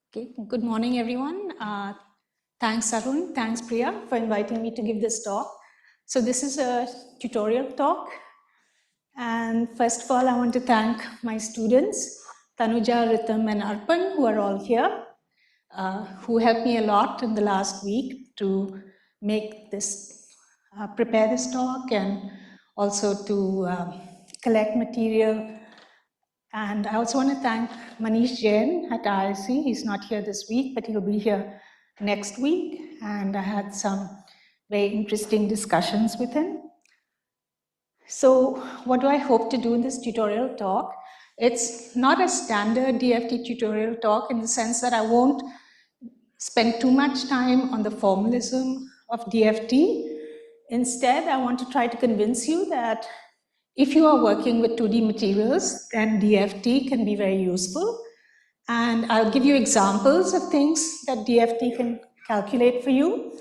Okay, good morning, everyone. Thanks, Arun. Thanks, Priya, for inviting me to give this talk. So this is a tutorial talk. And first of all, I want to thank my students, Tanuja, Ritham, and Arpan, who are all here, who helped me a lot in the last week to make this, prepare this talk, and also to collect material. And I also want to thank Manish Jain at IISc. He's not here this week, but he'll be here next week. And I had some very interesting discussions with him. So what do I hope to do in this tutorial talk? It's not a standard DFT tutorial talk in the sense that I won't spend too much time on the formalism of DFT. Instead, I want to try to convince you that if you are working with 2D materials, then DFT can be very useful. And I'll give you examples of things that DFT can calculate for you.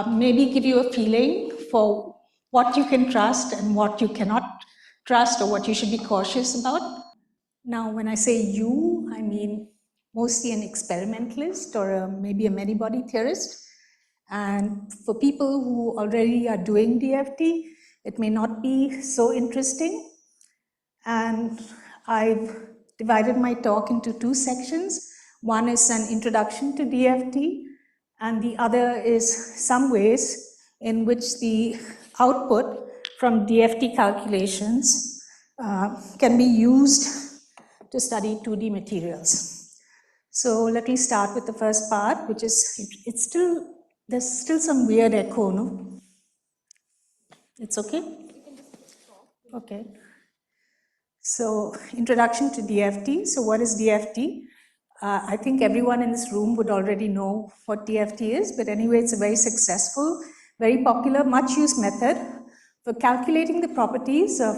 Maybe give you a feeling for what you can trust and what you cannot trust or what you should be cautious about. Now, when I say you, I mean mostly an experimentalist or maybe a many-body theorist. And for people who already are doing DFT, it may not be so interesting. And I've divided my talk into two sections. One is an introduction to DFT, and the other is some ways in which the output from DFT calculations can be used to study 2D materials. So let me start with the first part, which is, there's still some weird echo, no? It's okay? Okay. So, introduction to DFT. So, what is DFT? I think everyone in this room would already know what DFT is, but anyway, it's a very successful, very popular, much used method for calculating the properties of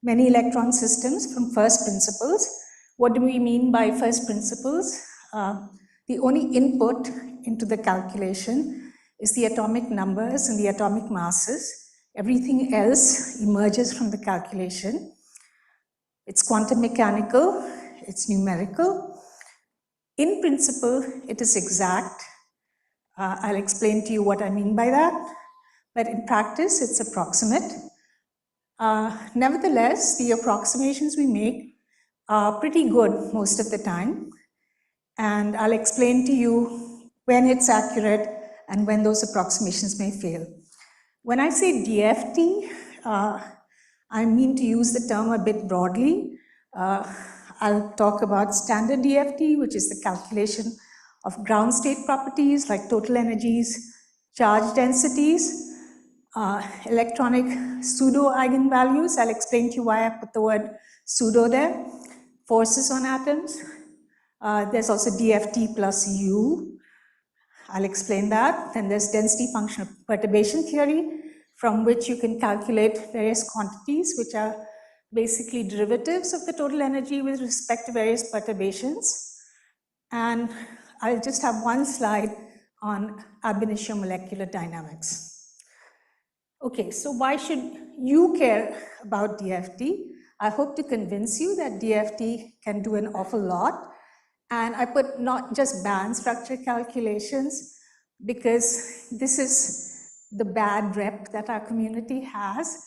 many electron systems from first principles. What do we mean by first principles? The only input into the calculation is the atomic numbers and the atomic masses. Everything else emerges from the calculation. It's quantum mechanical, it's numerical. In principle, it is exact. I'll explain to you what I mean by that. But in practice, it's approximate. Nevertheless, the approximations we make are pretty good most of the time. And I'll explain to you when it's accurate and when those approximations may fail. When I say DFT, I mean to use the term a bit broadly. I'll talk about standard DFT, which is the calculation of ground state properties like total energies, charge densities, electronic pseudo eigenvalues. I'll explain to you why I put the word pseudo there. Forces on atoms. There's also DFT plus U. I'll explain that. Then there's density function of perturbation theory, from which you can calculate various quantities, which are basically derivatives of the total energy with respect to various perturbations. And I'll just have one slide on ab initio molecular dynamics. Okay, so why should you care about DFT? I hope to convince you that DFT can do an awful lot. And I put not just band structure calculations, because this is the bad rep that our community has.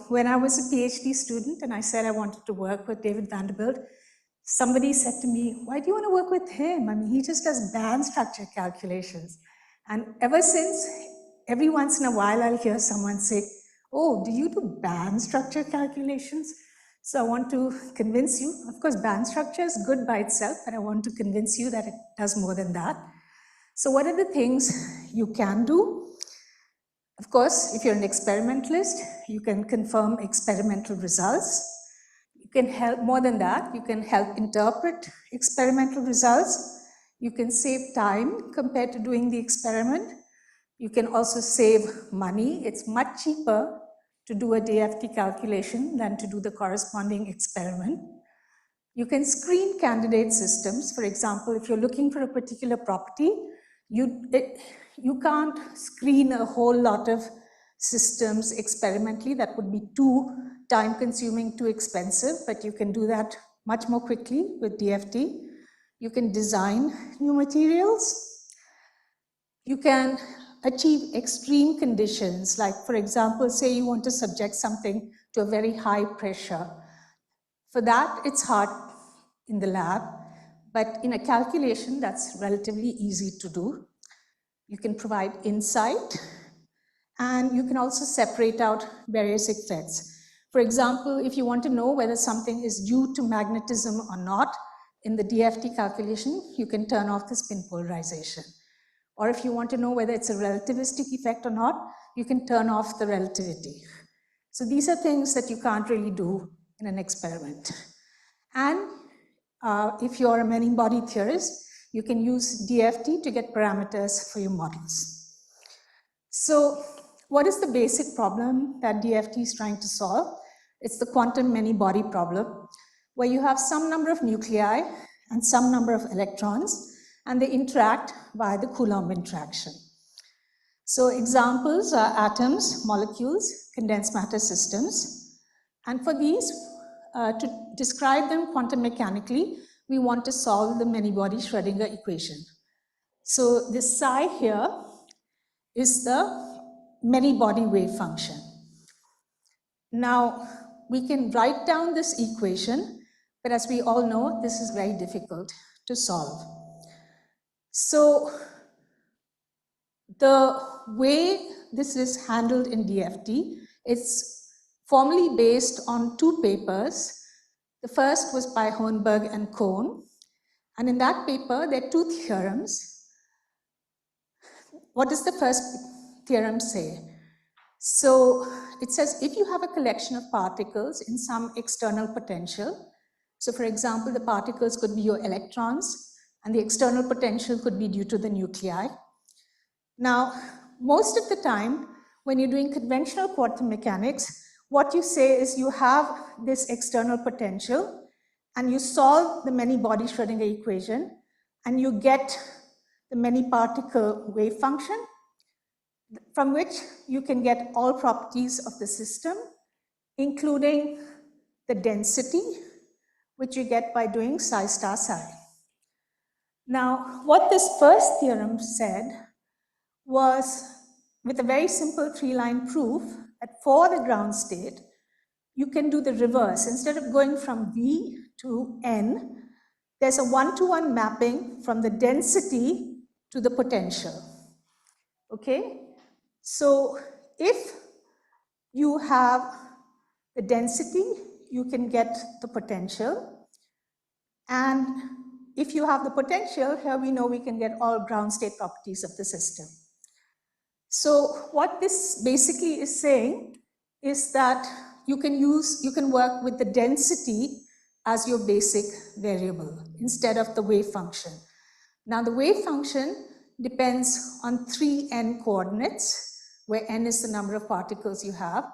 When I was a PhD student and I said I wanted to work with David Vanderbilt, somebody said to me, why do you want to work with him? I mean, he just does band structure calculations. And ever since, every once in a while, I'll hear someone say, oh, do you do band structure calculations? So I want to convince you, of course, band structure is good by itself, but I want to convince you that it does more than that. So what are the things you can do? Of course, if you're an experimentalist, you can confirm experimental results. You can help, more than that, you can help interpret experimental results. You can save time compared to doing the experiment. You can also save money. It's much cheaper to do a DFT calculation than to do the corresponding experiment. You can screen candidate systems. For example, if you're looking for a particular property, you can't screen a whole lot of systems experimentally. That would be too time consuming, too expensive, but you can do that much more quickly with DFT. You can design new materials. You can achieve extreme conditions, like for example, say you want to subject something to a very high pressure. For that, it's hard in the lab, but in a calculation, that's relatively easy to do. You can provide insight, and you can also separate out various effects. For example, if you want to know whether something is due to magnetism or not, in the DFT calculation, you can turn off the spin polarization. Or if you want to know whether it's a relativistic effect or not, you can turn off the relativity. So these are things that you can't really do in an experiment. And if you're a many-body theorist, you can use DFT to get parameters for your models. So what is the basic problem that DFT is trying to solve? It's the quantum many-body problem, where you have some number of nuclei and some number of electrons, and they interact via the Coulomb interaction. So examples are atoms, molecules, condensed matter systems. And for these, to describe them quantum mechanically, we want to solve the many-body Schrödinger equation. So this psi here is the many-body wave function. Now, we can write down this equation, but as we all know, this is very difficult to solve. So the way this is handled in DFT, it's formally based on two papers. The first was by Hohenberg and Kohn, and in that paper, there are two theorems. What does the first theorem say? So it says if you have a collection of particles in some external potential, so for example, the particles could be your electrons, and the external potential could be due to the nuclei. Now, most of the time, when you're doing conventional quantum mechanics, what you say is you have this external potential, and you solve the many-body Schrödinger equation, and you get the many-particle wave function, from which you can get all properties of the system, including the density, which you get by doing psi star psi. Now, what this first theorem said was, with a very simple three-line proof, that for the ground state, you can do the reverse. Instead of going from V to N, there's a one-to-one mapping from the density to the potential. Okay? So if you have the density, you can get the potential. And if you have the potential, here we know we can get all ground state properties of the system. So what this basically is saying is that you can work with the density as your basic variable instead of the wave function. Now the wave function depends on 3 n coordinates, where n is the number of particles you have,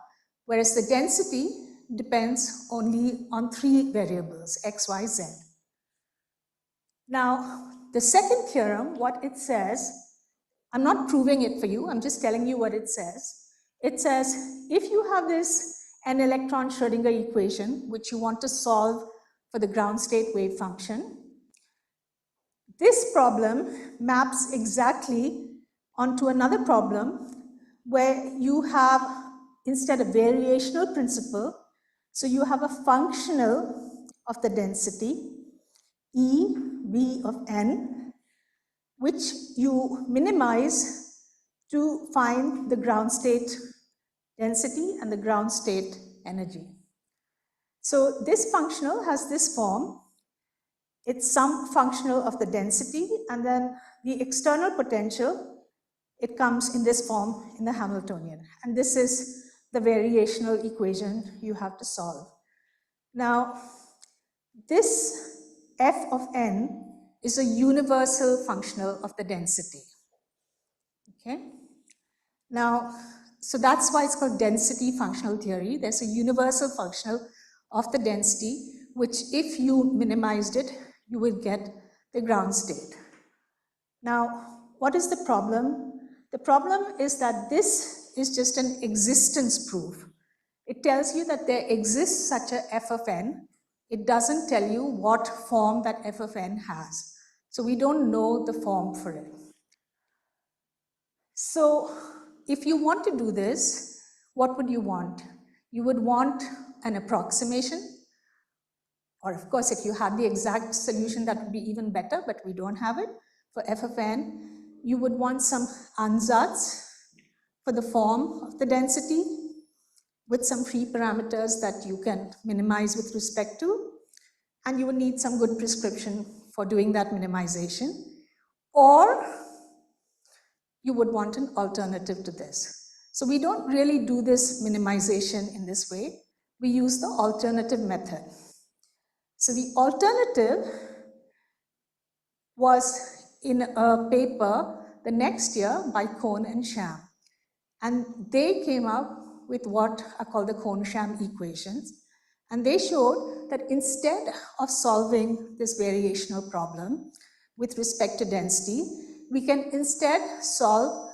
whereas the density depends only on 3 variables, x, y, z. Now, the second theorem, what it says, I'm not proving it for you, I'm just telling you what it says. It says, if you have this n-electron Schrödinger equation, which you want to solve for the ground state wave function, this problem maps exactly onto another problem where you have, instead of variational principle, so you have a functional of the density, E, V of n, which you minimize to find the ground state density and the ground state energy. So this functional has this form. It's some functional of the density, and then the external potential, it comes in this form in the Hamiltonian. And this is the variational equation you have to solve. Now, this f of n is a universal functional of the density. Okay? Now, so that's why it's called density functional theory. There's a universal functional of the density, which if you minimized it, you will get the ground state. Now, what is the problem? The problem is that this is just an existence proof. It tells you that there exists such a f of n. It doesn't tell you what form that f of n has. So we don't know the form for it. So if you want to do this, what would you want? You would want an approximation, or of course, if you had the exact solution, that would be even better, but we don't have it. For f of n, you would want some ansatz for the form of the density with some free parameters that you can minimize with respect to, and you would need some good prescription for doing that minimization, or you would want an alternative to this. So we don't really do this minimization in this way. We use the alternative method. So the alternative was in a paper the next year by Kohn and Sham. And they came up with what are called the Kohn-Sham equations. And they showed that instead of solving this variational problem with respect to density, we can instead solve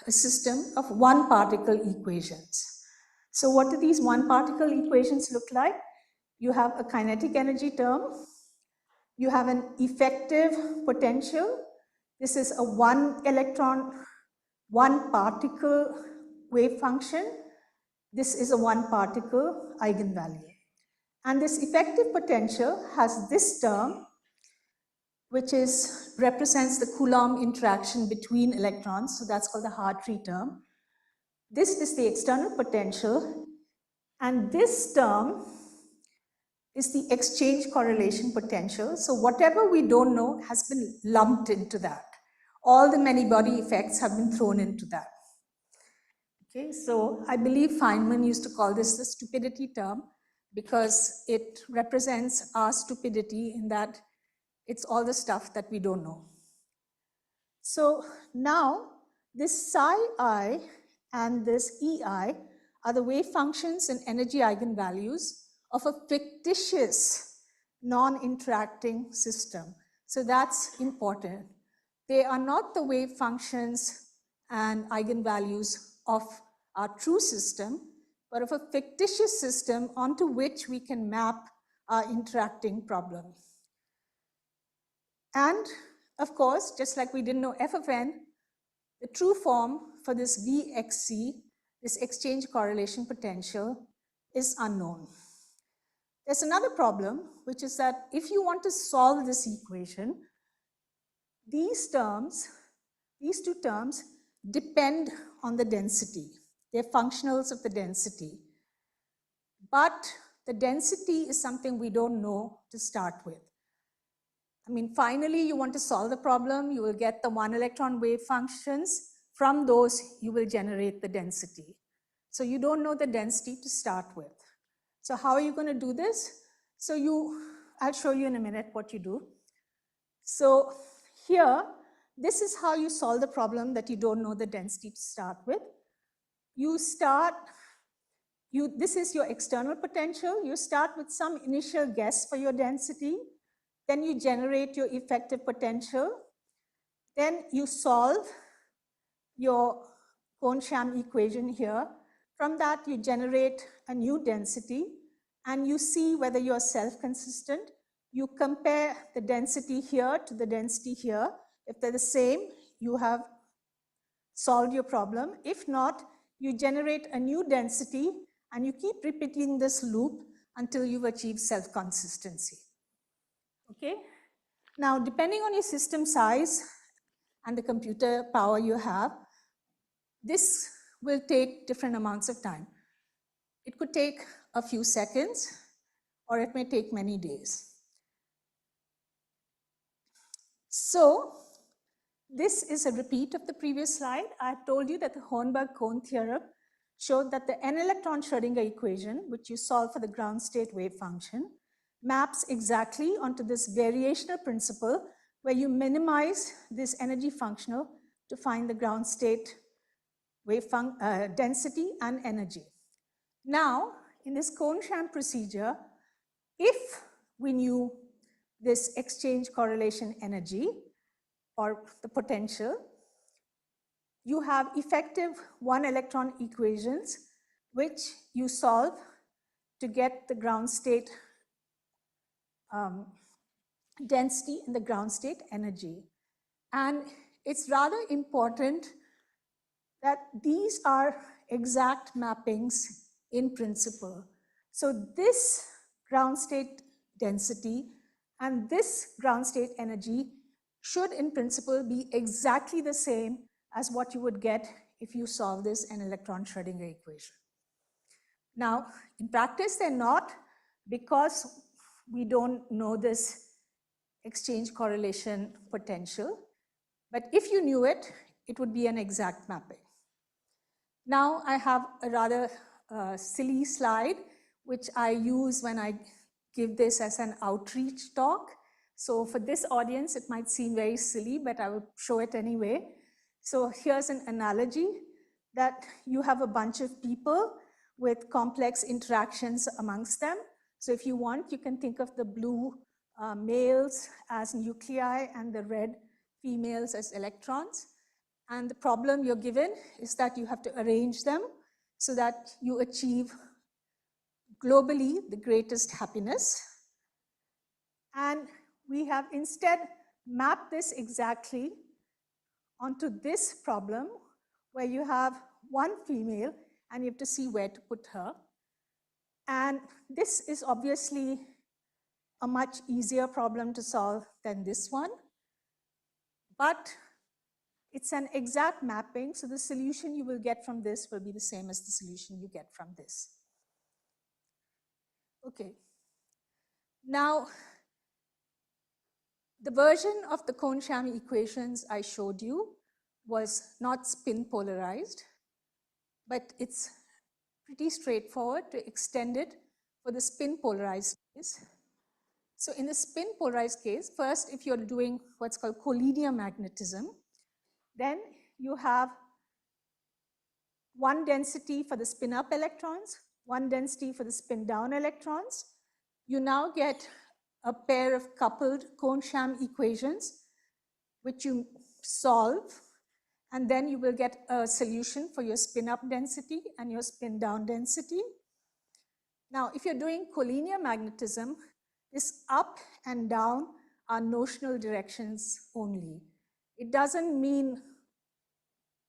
a system of one particle equations. So what do these one particle equations look like? You have a kinetic energy term. You have an effective potential. This is a one electron, one particle wave function. This is a one particle eigenvalue. And this effective potential has this term, which represents the Coulomb interaction between electrons. So that's called the Hartree term. This is the external potential. And this term is the exchange correlation potential. So whatever we don't know has been lumped into that. All the many body effects have been thrown into that. Okay, so I believe Feynman used to call this the stupidity term because it represents our stupidity in that it's all the stuff that we don't know. So now this psi I and this EI are the wave functions and energy eigenvalues of a fictitious non-interacting system. So that's important. They are not the wave functions and eigenvalues of our true system, but of a fictitious system onto which we can map our interacting problem. And of course, just like we didn't know f of n, the true form for this VXC, this exchange correlation potential, is unknown. There's another problem, which is that if you want to solve this equation, these two terms depend on the density. They're functionals of the density. But the density is something we don't know to start with. I mean, finally, you want to solve the problem, you will get the one electron wave functions. From those, you will generate the density. So you don't know the density to start with. So how are you going to do this? So I'll show you in a minute what you do. So here, this is how you solve the problem that you don't know the density to start with. This is your external potential. You start with some initial guess for your density. Then you generate your effective potential. Then you solve your Kohn-Sham equation here. From that, you generate a new density, and you see whether you're self-consistent. You compare the density here to the density here. If they're the same, you have solved your problem. If not, you generate a new density, and you keep repeating this loop until you've achieved self-consistency. Okay? Now, depending on your system size and the computer power you have, this will take different amounts of time. It could take a few seconds, or it may take many days. So this is a repeat of the previous slide. I told you that the Hornberg-Kohn theorem showed that the n-electron Schrodinger equation, which you solve for the ground state wave function, maps exactly onto this variational principle where you minimize this energy functional to find the ground state wave density and energy. Now, in this Kohn-Sham procedure, if we knew this exchange correlation energy or the potential, you have effective one electron equations which you solve to get the ground state density and the ground state energy. And it's rather important that these are exact mappings in principle. So this ground state density and this ground state energy should in principle be exactly the same as what you would get if you solve this in electron Schrödinger equation. Now, in practice, they're not, because we don't know this exchange correlation potential. But if you knew it, it would be an exact mapping. Now I have a rather silly slide, which I use when I give this as an outreach talk. So for this audience, it might seem very silly, but I will show it anyway. So here's an analogy that you have a bunch of people with complex interactions amongst them. So if you want, you can think of the blue males as nuclei and the red females as electrons. And the problem you're given is that you have to arrange them so that you achieve globally the greatest happiness. And we have instead mapped this exactly onto this problem where you have one female and you have to see where to put her. And this is obviously a much easier problem to solve than this one. But it's an exact mapping, so the solution you will get from this will be the same as the solution you get from this. Okay. Now, the version of the Kohn-Sham equations I showed you was not spin polarized, but it's pretty straightforward to extend it for the spin polarized case. So in the spin polarized case, first, if you're doing what's called collinear magnetism, then you have one density for the spin up electrons, one density for the spin down electrons. You now get a pair of coupled Kohn-Sham equations, which you solve, and then you will get a solution for your spin up density and your spin down density. Now, if you're doing collinear magnetism, this up and down are notional directions only. It doesn't mean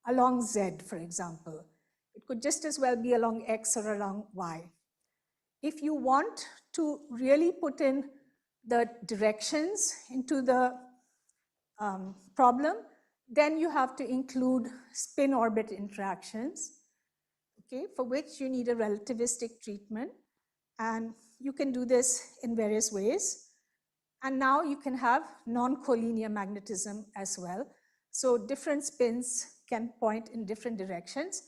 along Z, for example. It could just as well be along X or along Y. If you want to really put in the directions into the problem, then you have to include spin orbit interactions, okay, for which you need a relativistic treatment. And you can do this in various ways. And now you can have non-collinear magnetism as well. So different spins can point in different directions.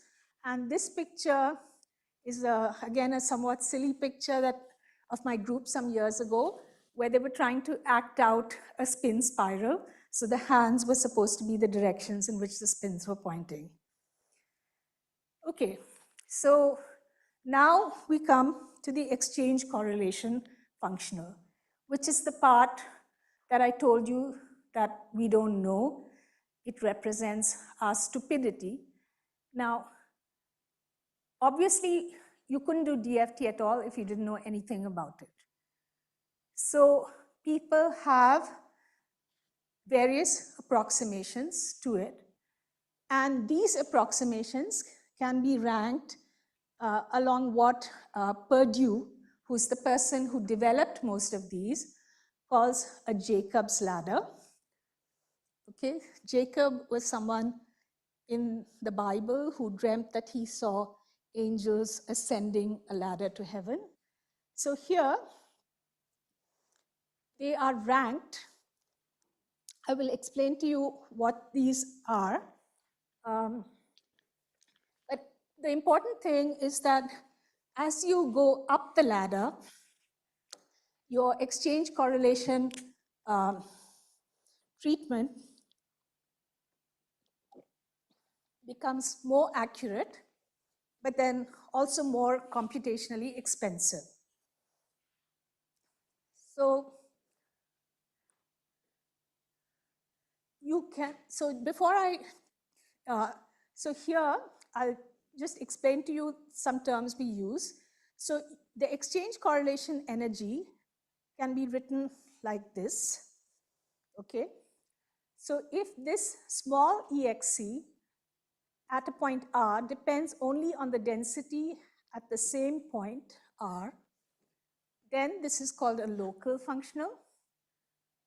And this picture is, again, a somewhat silly picture of my group some years ago, where they were trying to act out a spin spiral. So the hands were supposed to be the directions in which the spins were pointing. Okay, so now we come to the exchange correlation functional, which is the part that I told you that we don't know. It represents our stupidity. Now, obviously, you couldn't do DFT at all if you didn't know anything about it. So people have various approximations to it. And these approximations can be ranked along what Purdue, who's the person who developed most of these, calls a Jacob's ladder. Okay, Jacob was someone in the Bible who dreamt that he saw angels ascending a ladder to heaven. So here, they are ranked. I will explain to you what these are. But the important thing is that as you go up the ladder, your exchange correlation treatment becomes more accurate, but then also more computationally expensive. So you can, so before so here, I'll just explain to you some terms we use. So the exchange correlation energy can be written like this. Okay, so if this small exc at a point R depends only on the density at the same point R, then this is called a local functional.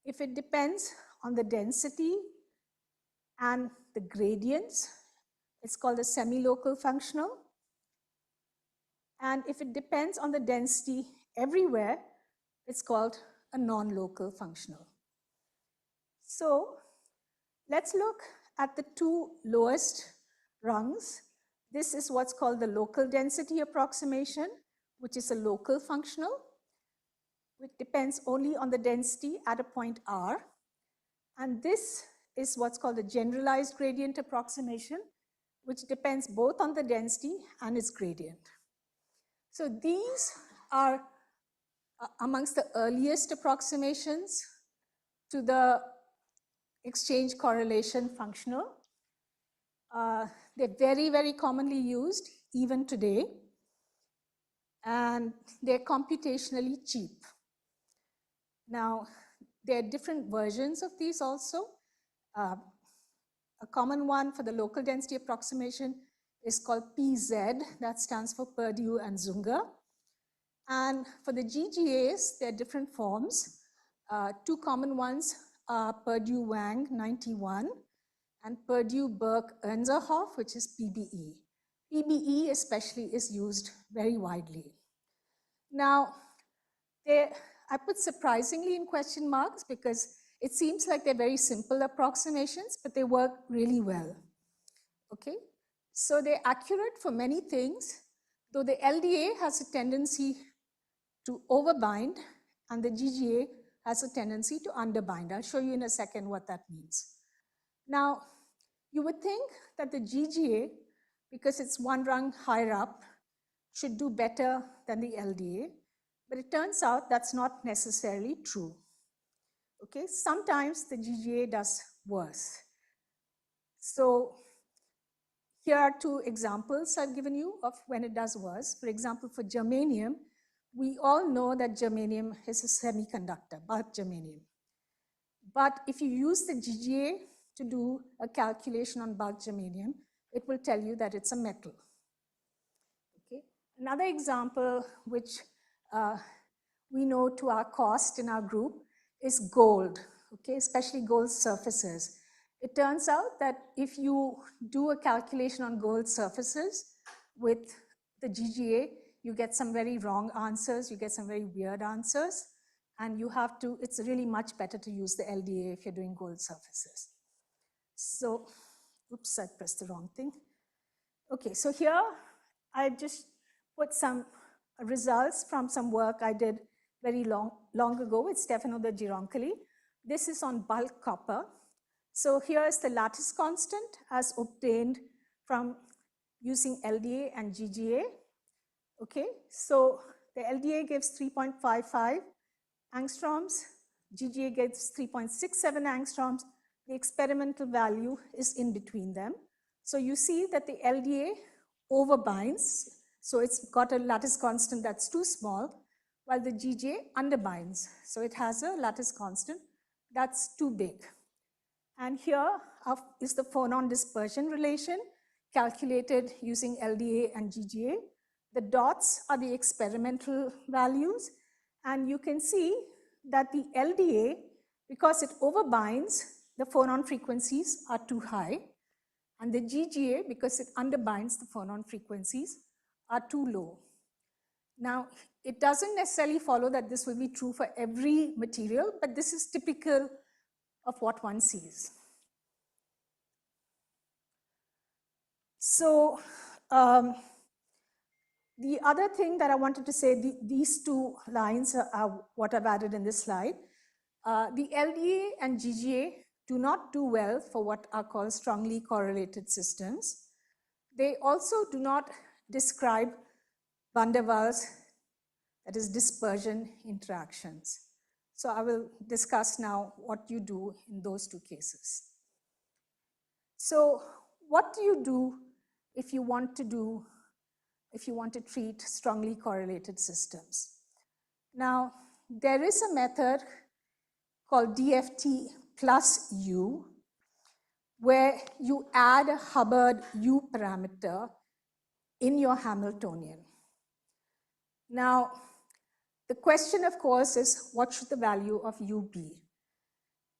If it depends on the density and the gradients, it's called a semi-local functional. And if it depends on the density everywhere, it's called a non-local functional. So let's look at the two lowest rungs. This is what's called the local density approximation, which is a local functional, which depends only on the density at a point R. And this is what's called the generalized gradient approximation, which depends both on the density and its gradient. So these are amongst the earliest approximations to the exchange correlation functional. They're very, very commonly used even today, and they're computationally cheap. Now, there are different versions of these also. A common one for the local density approximation is called PZ, that stands for Perdue and Zunga. And for the GGAs, there are different forms. Two common ones are Perdue-Wang 91 and Perdue-Burke-Ernzerhoff, which is PBE. PBE especially is used very widely. Now, I put surprisingly in question marks because it seems like they're very simple approximations, but they work really well. Okay, so they're accurate for many things, though the LDA has a tendency to overbind and the GGA has a tendency to underbind. I'll show you in a second what that means. Now, you would think that the GGA, because it's one rung higher up, should do better than the LDA, but it turns out that's not necessarily true. Okay, sometimes the GGA does worse. So here are two examples I've given you of when it does worse. For example, for germanium, we all know that germanium is a semiconductor, bulk germanium. But if you use the GGA to do a calculation on bulk germanium, it will tell you that it's a metal. Okay. Another example which we know to our cost in our group is gold, okay, especially gold surfaces. It turns out that if you do a calculation on gold surfaces with the GGA, you get some very wrong answers, you get some very weird answers, and you have to, it's really much better to use the LDA if you're doing gold surfaces. So, oops, I pressed the wrong thing. Okay, so here I just put some results from some work I did very long ago with Stefano de Gironcoli. This is on bulk copper. So here is the lattice constant as obtained from using LDA and GGA. Okay, so the LDA gives 3.55 angstroms, GGA gives 3.67 angstroms. The experimental value is in between them. So you see that the LDA overbinds, so it's got a lattice constant that's too small, while the GGA underbinds. So it has a lattice constant that's too big. And here is the phonon dispersion relation calculated using LDA and GGA. The dots are the experimental values, and you can see that the LDA, because it overbinds, the phonon frequencies are too high, and the GGA, because it underbinds the phonon frequencies, are too low. Now, it doesn't necessarily follow that this will be true for every material, but this is typical of what one sees. So, the other thing that I wanted to say, these two lines are what I've added in this slide. The LDA and GGA do not do well for what are called strongly correlated systems. They also do not describe van der Waals, that is dispersion interactions. So I will discuss now what you do in those two cases. So what do you do if you want to treat strongly correlated systems? Now, there is a method called DFT plus U, where you add a Hubbard U parameter in your Hamiltonian. Now, the question, of course, is what should the value of U be?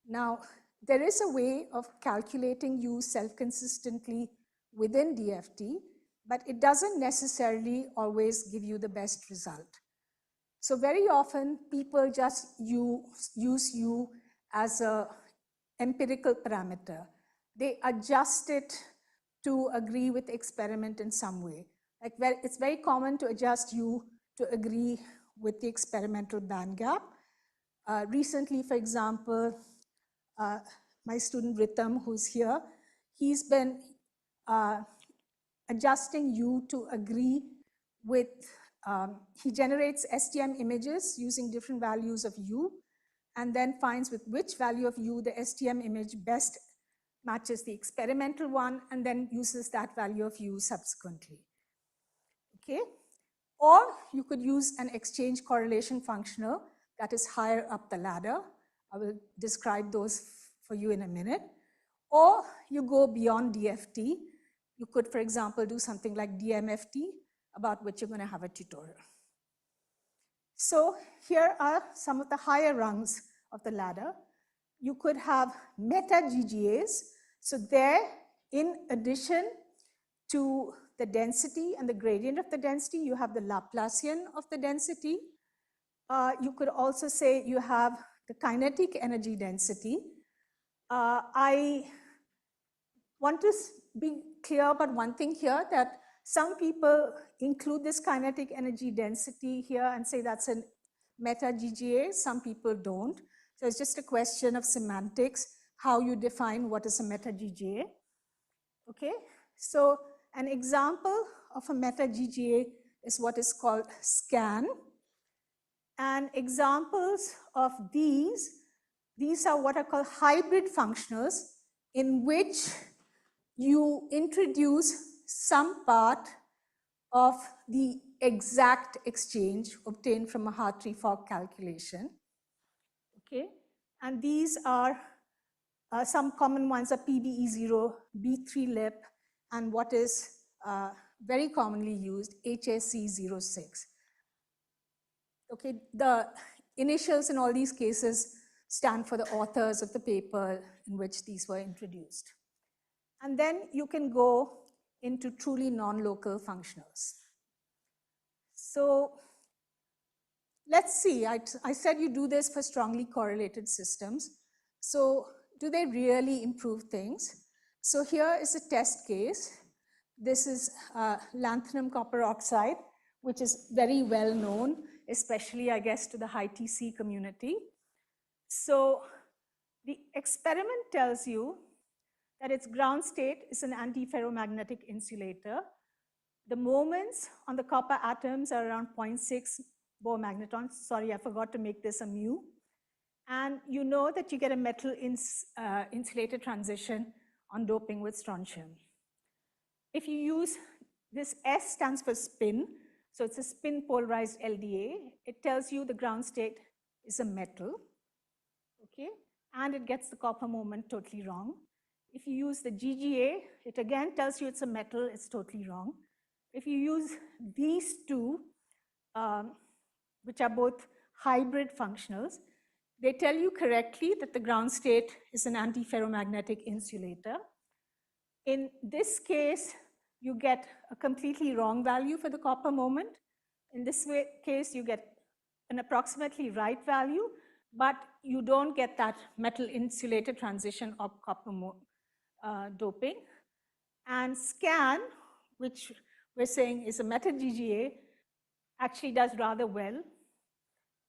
Now, there is a way of calculating U self-consistently within DFT, but it doesn't necessarily always give you the best result. So very often, people just use U as an empirical parameter. They adjust it to agree with the experiment in some way. Like it's very common to adjust U to agree with the experimental band gap. Recently, for example, my student Ritham, who's here, he's been adjusting U to agree with, he generates STM images using different values of U, and then finds with which value of U the STM image best matches the experimental one, and then uses that value of U subsequently. Okay? Or you could use an exchange correlation functional that is higher up the ladder. I will describe those for you in a minute. Or you go beyond DFT. You could, for example, do something like DMFT, about which you're going to have a tutorial. So here are some of the higher rungs of the ladder. You could have meta GGAs. So there, in addition to the density and the gradient of the density, you have the Laplacian of the density. You could also say you have the kinetic energy density. I want to be clear about one thing here, that some people include this kinetic energy density here and say that's a meta GGA. Some people don't. So it's just a question of semantics, how you define what is a meta GGA. Okay, so an example of a meta GGA is what is called scan. And examples of these are what are called hybrid functionals, in which you introduce some part of the exact exchange obtained from a Hartree-Fock calculation. Okay, and these are some common ones are PBE0, B3-lip, and what is very commonly used, HSC06. Okay, the initials in all these cases stand for the authors of the paper in which these were introduced. And then you can go into truly non-local functionals. So let's see, I said you do this for strongly correlated systems. So do they really improve things? So here is a test case. This is lanthanum copper oxide, which is very well known, especially, I guess, to the high TC community. So the experiment tells you that its ground state is an antiferromagnetic insulator. The moments on the copper atoms are around 0.6 Bohr magnetons. Sorry, I forgot to make this a mu. And you know that you get a metal insulator transition on doping with strontium. If you use this, S stands for spin, so it's a spin polarized LDA. It tells you the ground state is a metal, okay? And it gets the copper moment totally wrong. If you use the GGA, it again tells you it's a metal, it's totally wrong. If you use these two, which are both hybrid functionals, they tell you correctly that the ground state is an antiferromagnetic insulator. In this case, you get a completely wrong value for the copper moment. In this case, you get an approximately right value, but you don't get that metal insulator transition of copper doping. And scan, which we're saying is a meta GGA, actually does rather well.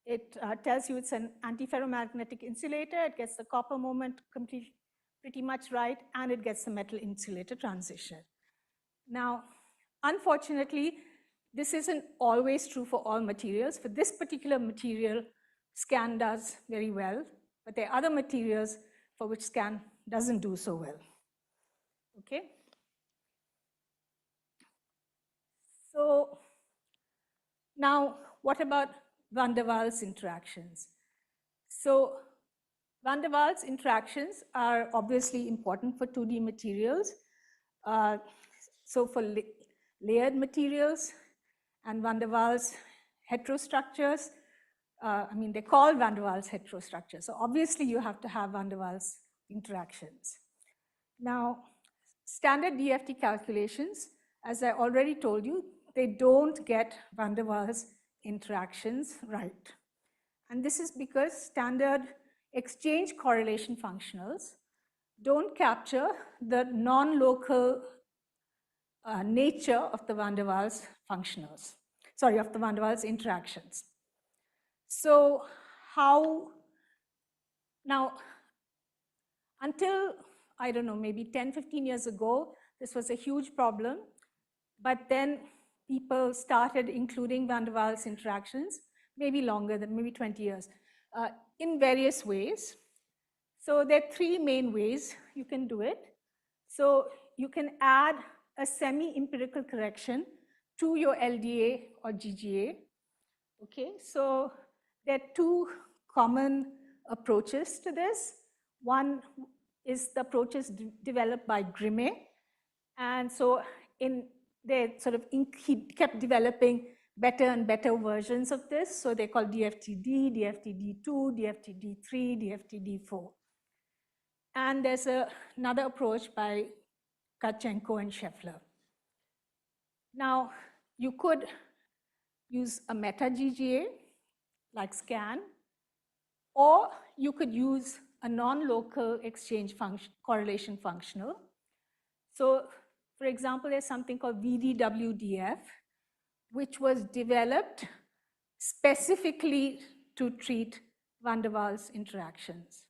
It tells you it's an antiferromagnetic insulator, it gets the copper moment pretty much right, and it gets the metal insulator transition. Now, unfortunately, this isn't always true for all materials. For this particular material, scan does very well, but there are other materials for which scan doesn't do so well. Okay? So now, what about van der Waals interactions? So Van der Waals interactions are obviously important for 2D materials. So for layered materials and Van der Waals heterostructures, they're called Van der Waals heterostructures. So obviously you have to have Van der Waals interactions. Now, standard DFT calculations, as I already told you, they don't get Van der Waals interactions right. And this is because standard exchange correlation functionals don't capture the non-local nature of the Van der Waals functionals, of the Van der Waals interactions. So now, until, I don't know, maybe 10, 15 years ago, this was a huge problem, but then people started including Van der Waals interactions, maybe longer than, maybe 20 years, in various ways. So there are three main ways you can do it. So you can add a semi-empirical correction to your LDA or GGA. Okay, so there are two common approaches to this. One is the approaches developed by Grimme. And so he kept developing better and better versions of this. So they're called DFTD, DFTD2, DFTD3, DFTD4. And there's another approach by Tkachenko and Scheffler. Now, you could use a meta GGA, like SCAN, or you could use a non-local exchange correlation functional. So, for example, there's something called VDWDF, which was developed specifically to treat Van der Waals interactions.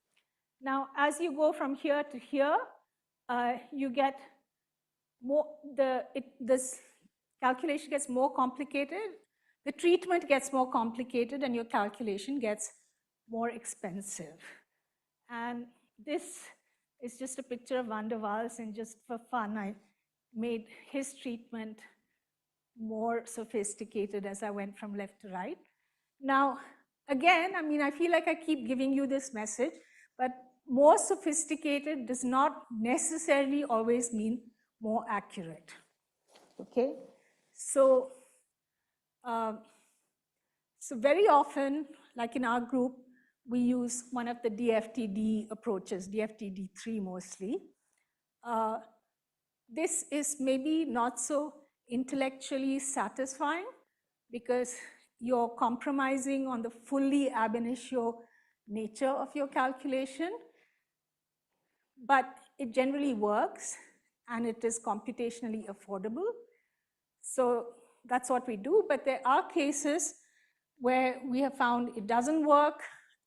Now, as you go from here to here, you get more, this calculation gets more complicated, the treatment gets more complicated, and your calculation gets more expensive. And this is just a picture of Van der Waals, and just for fun, I made his treatment more sophisticated as I went from left to right. Now, again, I feel like I keep giving you this message, but more sophisticated does not necessarily always mean more accurate. Okay, so very often, like in our group, we use one of the DFTD approaches, DFTD3 mostly. This is maybe not so intellectually satisfying because you're compromising on the fully ab initio nature of your calculation, but it generally works and it is computationally affordable. So that's what we do, but there are cases where we have found it doesn't work,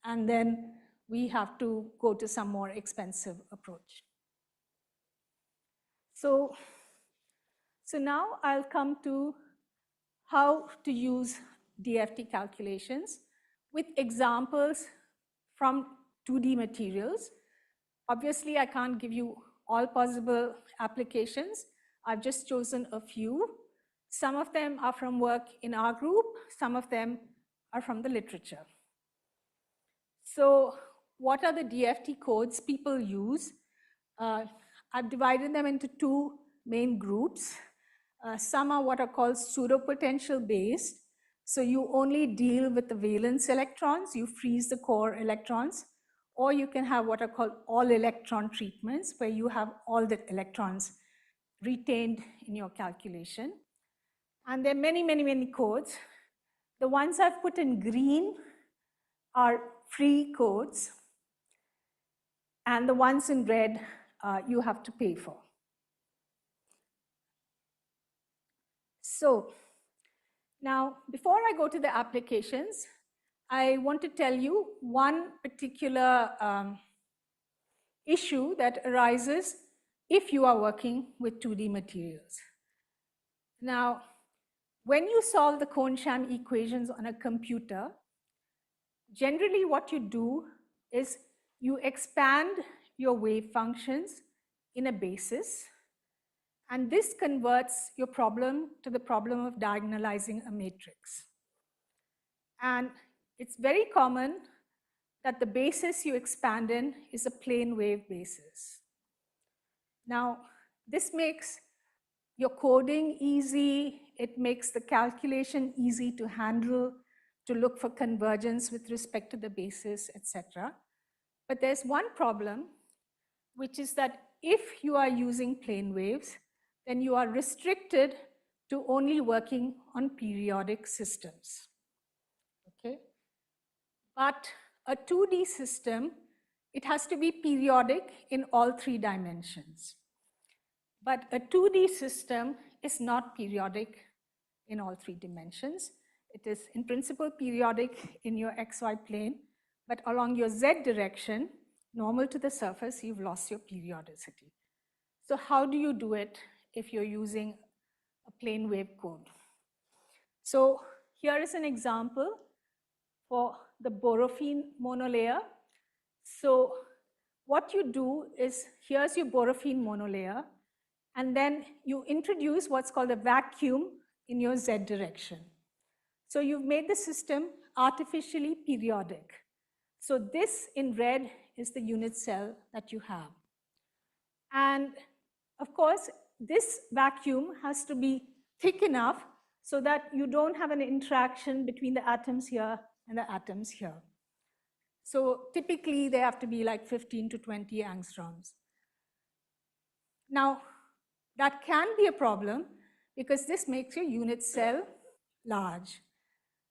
and then we have to go to some more expensive approach. So now I'll come to how to use DFT calculations with examples from 2D materials. Obviously, I can't give you all possible applications. I've just chosen a few. Some of them are from work in our group, some of them are from the literature. So what are the DFT codes people use? I've divided them into two main groups. Some are what are called pseudopotential based. So you only deal with the valence electrons, you freeze the core electrons, or you can have what are called all electron treatments, where you have all the electrons retained in your calculation. And there are many, many, many codes. The ones I've put in green are free codes, and the ones in red you have to pay for. So now, before I go to the applications, I want to tell you one particular issue that arises if you are working with 2D materials. Now, when you solve the Kohn-Sham equations on a computer, generally what you do is you expand your wave functions in a basis, and this converts your problem to the problem of diagonalizing a matrix. And it's very common that the basis you expand in is a plane wave basis. Now, this makes your coding easy, it makes the calculation easy to handle, to look for convergence with respect to the basis, etc. But there's one problem, which is that if you are using plane waves, then you are restricted to only working on periodic systems. Okay? But a 2D system, it has to be periodic in all 3 dimensions. But a 2D system is not periodic in all 3 dimensions. It is in principle periodic in your XY plane, but along your Z direction, normal to the surface, you've lost your periodicity. So how do you do it if you're using a plane wave code? So here is an example for the Borofin monolayer. So what you do is, here's your Borofin monolayer, and then you introduce what's called a vacuum in your Z direction. So you've made the system artificially periodic. So this in red is the unit cell that you have. And of course, this vacuum has to be thick enough so that you don't have an interaction between the atoms here and the atoms here. So typically, they have to be like 15 to 20 angstroms. Now, that can be a problem because this makes your unit cell large.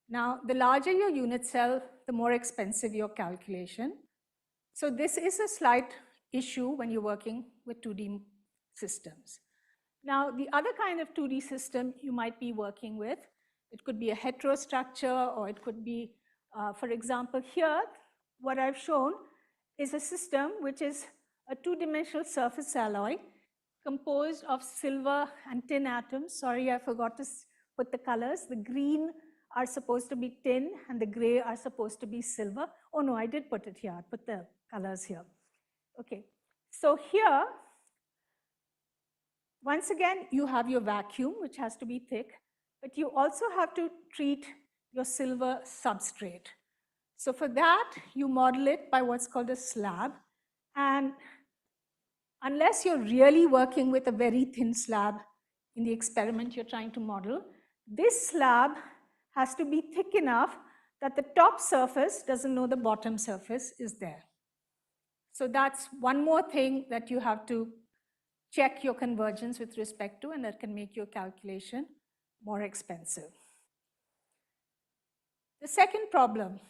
Now, the larger your unit cell, the more expensive your calculation. So this is a slight issue when you're working with 2D systems. Now, the other kind of 2D system you might be working with, it could be a heterostructure, or it could be, for example, here, what I've shown is a system which is a 2-dimensional surface alloy composed of silver and tin atoms. Sorry, I forgot to put the colors. The green are supposed to be tin and the gray are supposed to be silver. Oh no, I did put it here. I put the colors here. Okay, so here, once again, you have your vacuum, which has to be thick, but you also have to treat your silver substrate. So for that, you model it by what's called a slab. And unless you're really working with a very thin slab in the experiment you're trying to model, this slab has to be thick enough that the top surface doesn't know the bottom surface is there. So that's one more thing that you have to check your convergence with respect to, and that can make your calculation more expensive. The second problem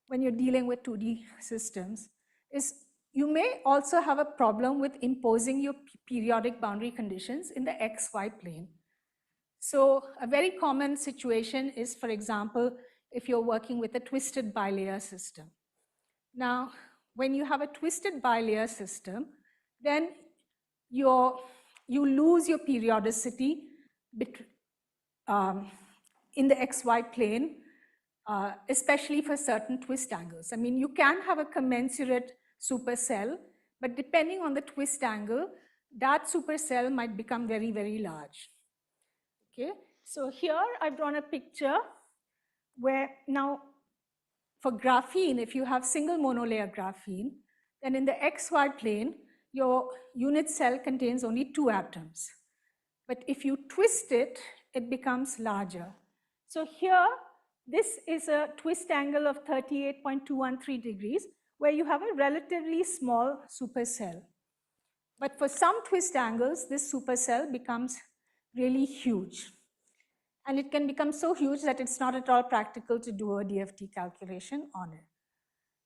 when you're dealing with 2D systems is you may also have a problem with imposing your periodic boundary conditions in the XY plane. So a very common situation is, for example, if you're working with a twisted bilayer system. Now, when you have a twisted bilayer system, then you lose your periodicity in the XY plane, especially for certain twist angles. I mean, you can have a commensurate supercell, but depending on the twist angle, that supercell might become very, very large. Okay, so here I've drawn a picture where now for graphene, if you have single monolayer graphene, then in the XY plane, your unit cell contains only 2 atoms. But if you twist it, it becomes larger. So here, this is a twist angle of 38.213 degrees, where you have a relatively small supercell. But for some twist angles, this supercell becomes really huge. And it can become so huge that it's not at all practical to do a DFT calculation on it.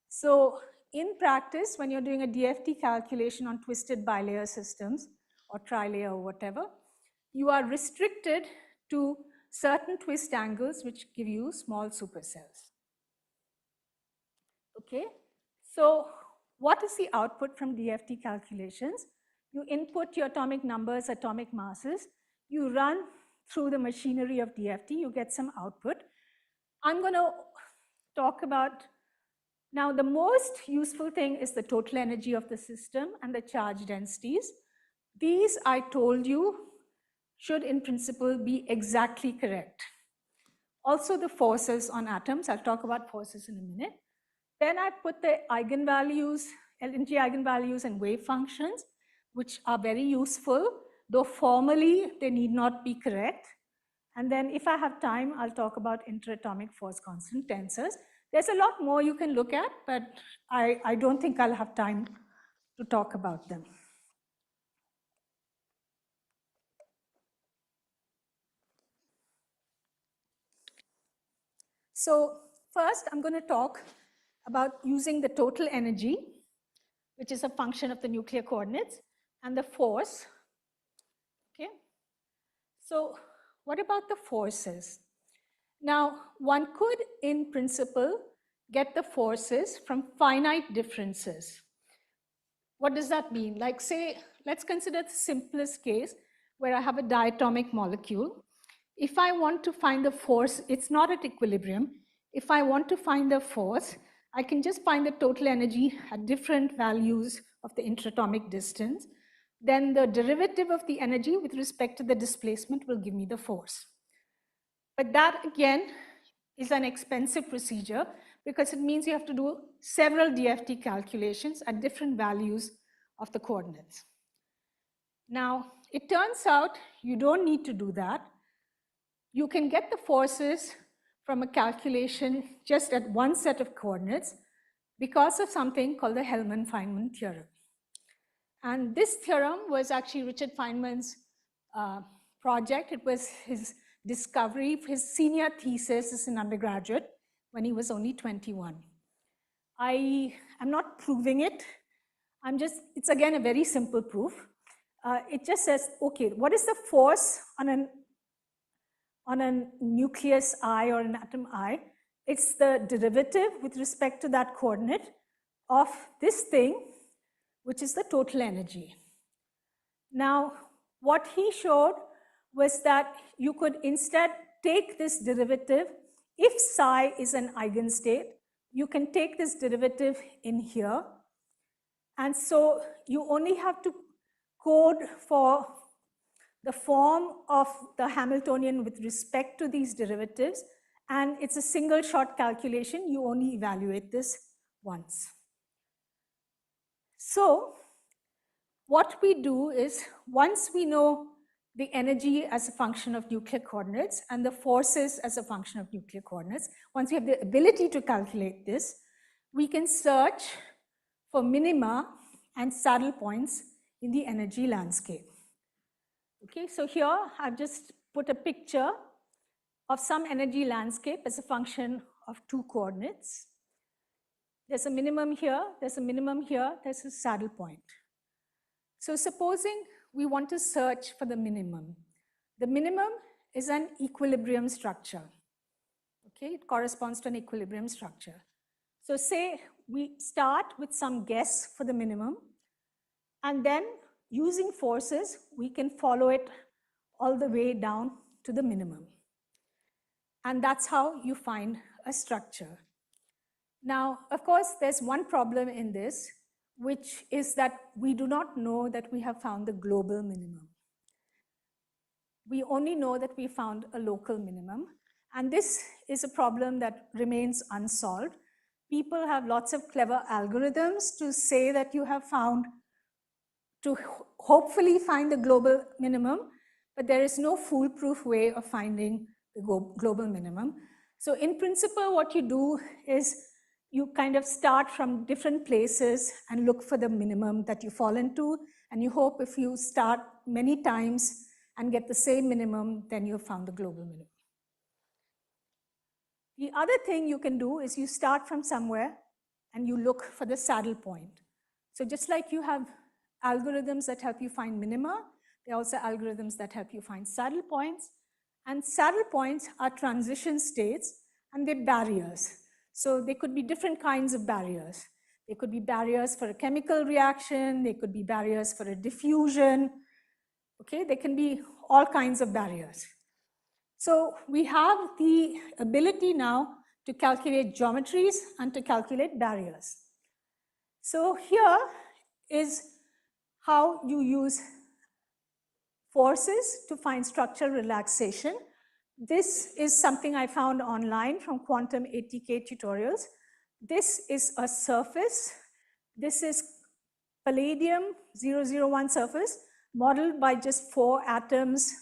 So in practice, when you're doing a DFT calculation on twisted bilayer systems or trilayer or whatever, you are restricted to certain twist angles which give you small supercells. Okay, so what is the output from DFT calculations? You input your atomic numbers, atomic masses, you run through the machinery of DFT, you get some output. I'm going to talk about, now the most useful thing is the total energy of the system and the charge densities. These, I told you, should in principle be exactly correct. Also the forces on atoms, I'll talk about forces in a minute. Then I put the eigenvalues, energy eigenvalues and wave functions, which are very useful, though formally they need not be correct. And then if I have time, I'll talk about interatomic force constant tensors. There's a lot more you can look at, but I don't think I'll have time to talk about them. So first, I'm going to talk about using the total energy, which is a function of the nuclear coordinates, and the force. Okay. So what about the forces? Now, one could, in principle, get the forces from finite differences. What does that mean? Like, say, let's consider the simplest case where I have a diatomic molecule. If I want to find the force, it's not at equilibrium. If I want to find the force, I can just find the total energy at different values of the interatomic distance. Then the derivative of the energy with respect to the displacement will give me the force. But that, again, is an expensive procedure because it means you have to do several DFT calculations at different values of the coordinates. Now, it turns out you don't need to do that. You can get the forces from a calculation just at one set of coordinates because of something called the Hellman-Feynman theorem. And this theorem was actually Richard Feynman's project. It was his discovery, his senior thesis as an undergraduate when he was only 21. I am not proving it. It's again a very simple proof. It just says, okay, what is the force on a nucleus I or an atom I? It's the derivative with respect to that coordinate of this thing, which is the total energy. Now, what he showed was that you could instead take this derivative. If psi is an eigenstate, you can take this derivative in here. And so you only have to code for the form of the Hamiltonian with respect to these derivatives. And it's a single shot calculation. You only evaluate this once. So what we do is, once we know the energy as a function of nuclear coordinates and the forces as a function of nuclear coordinates, once we have the ability to calculate this, we can search for minima and saddle points in the energy landscape. Okay, so here I've just put a picture of some energy landscape as a function of two coordinates. There's a minimum here, there's a minimum here, there's a saddle point. So supposing we want to search for the minimum. The minimum is an equilibrium structure. Okay, it corresponds to an equilibrium structure. So say we start with some guess for the minimum, and then using forces, we can follow it all the way down to the minimum. And that's how you find a structure. Now, of course, there's one problem in this, which is that we do not know that we have found the global minimum. We only know that we found a local minimum. And this is a problem that remains unsolved. People have lots of clever algorithms to say that you have found, to hopefully find the global minimum, but there is no foolproof way of finding the global minimum. So in principle, what you do is you kind of start from different places and look for the minimum that you fall into, and you hope if you start many times and get the same minimum, then you have found the global minimum. The other thing you can do is you start from somewhere and you look for the saddle point. So just like you have algorithms that help you find minima, there are also algorithms that help you find saddle points. And saddle points are transition states and they're barriers. So they could be different kinds of barriers. They could be barriers for a chemical reaction, they could be barriers for a diffusion. Okay, they can be all kinds of barriers. So we have the ability now to calculate geometries and to calculate barriers. So here is how you use forces to find structural relaxation. This is something I found online from quantum ATK tutorials. This is a surface. This is palladium 001 surface modeled by just 4 atoms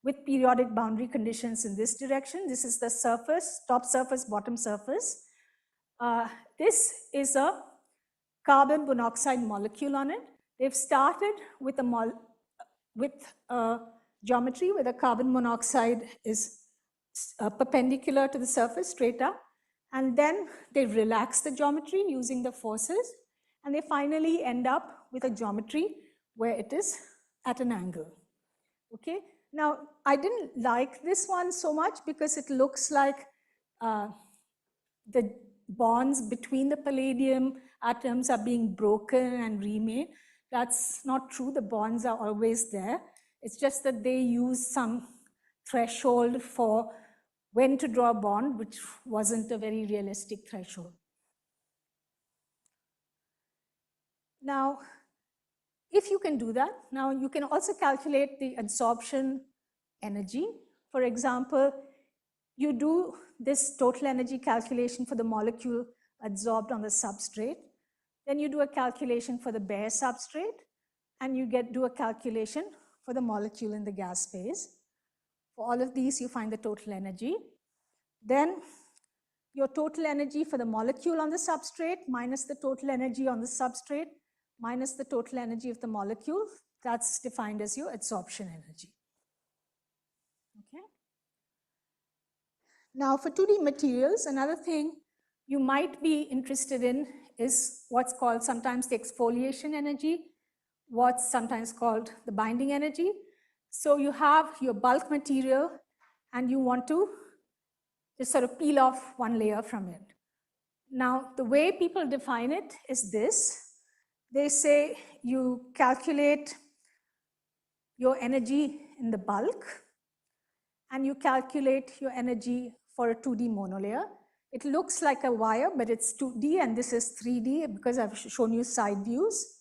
with periodic boundary conditions in this direction. This is the surface, top surface, bottom surface. This is a carbon monoxide molecule on it. They've started with a geometry where the carbon monoxide is perpendicular to the surface, straight up. And then they relax the geometry using the forces. And they finally end up with a geometry where it is at an angle. Okay. Now, I didn't like this one so much because it looks like the bonds between the palladium atoms are being broken and remade. That's not true. The bonds are always there. It's just that they use some threshold for when to draw a bond, which wasn't a very realistic threshold. Now, if you can do that, now you can also calculate the adsorption energy. For example, you do this total energy calculation for the molecule adsorbed on the substrate. Then you do a calculation for the bare substrate, and you do a calculation for the molecule in the gas phase. For all of these, you find the total energy. Then your total energy for the molecule on the substrate minus the total energy on the substrate minus the total energy of the molecule, that's defined as your adsorption energy. Okay. Now for 2D materials, another thing you might be interested in is what's called sometimes the exfoliation energy, what's sometimes called the binding energy. So you have your bulk material and you want to just sort of peel off one layer from it. Now, the way people define it is this. They say you calculate your energy in the bulk and you calculate your energy for a 2D monolayer. It looks like a wire, but it's 2D and this is 3D because I've shown you side views.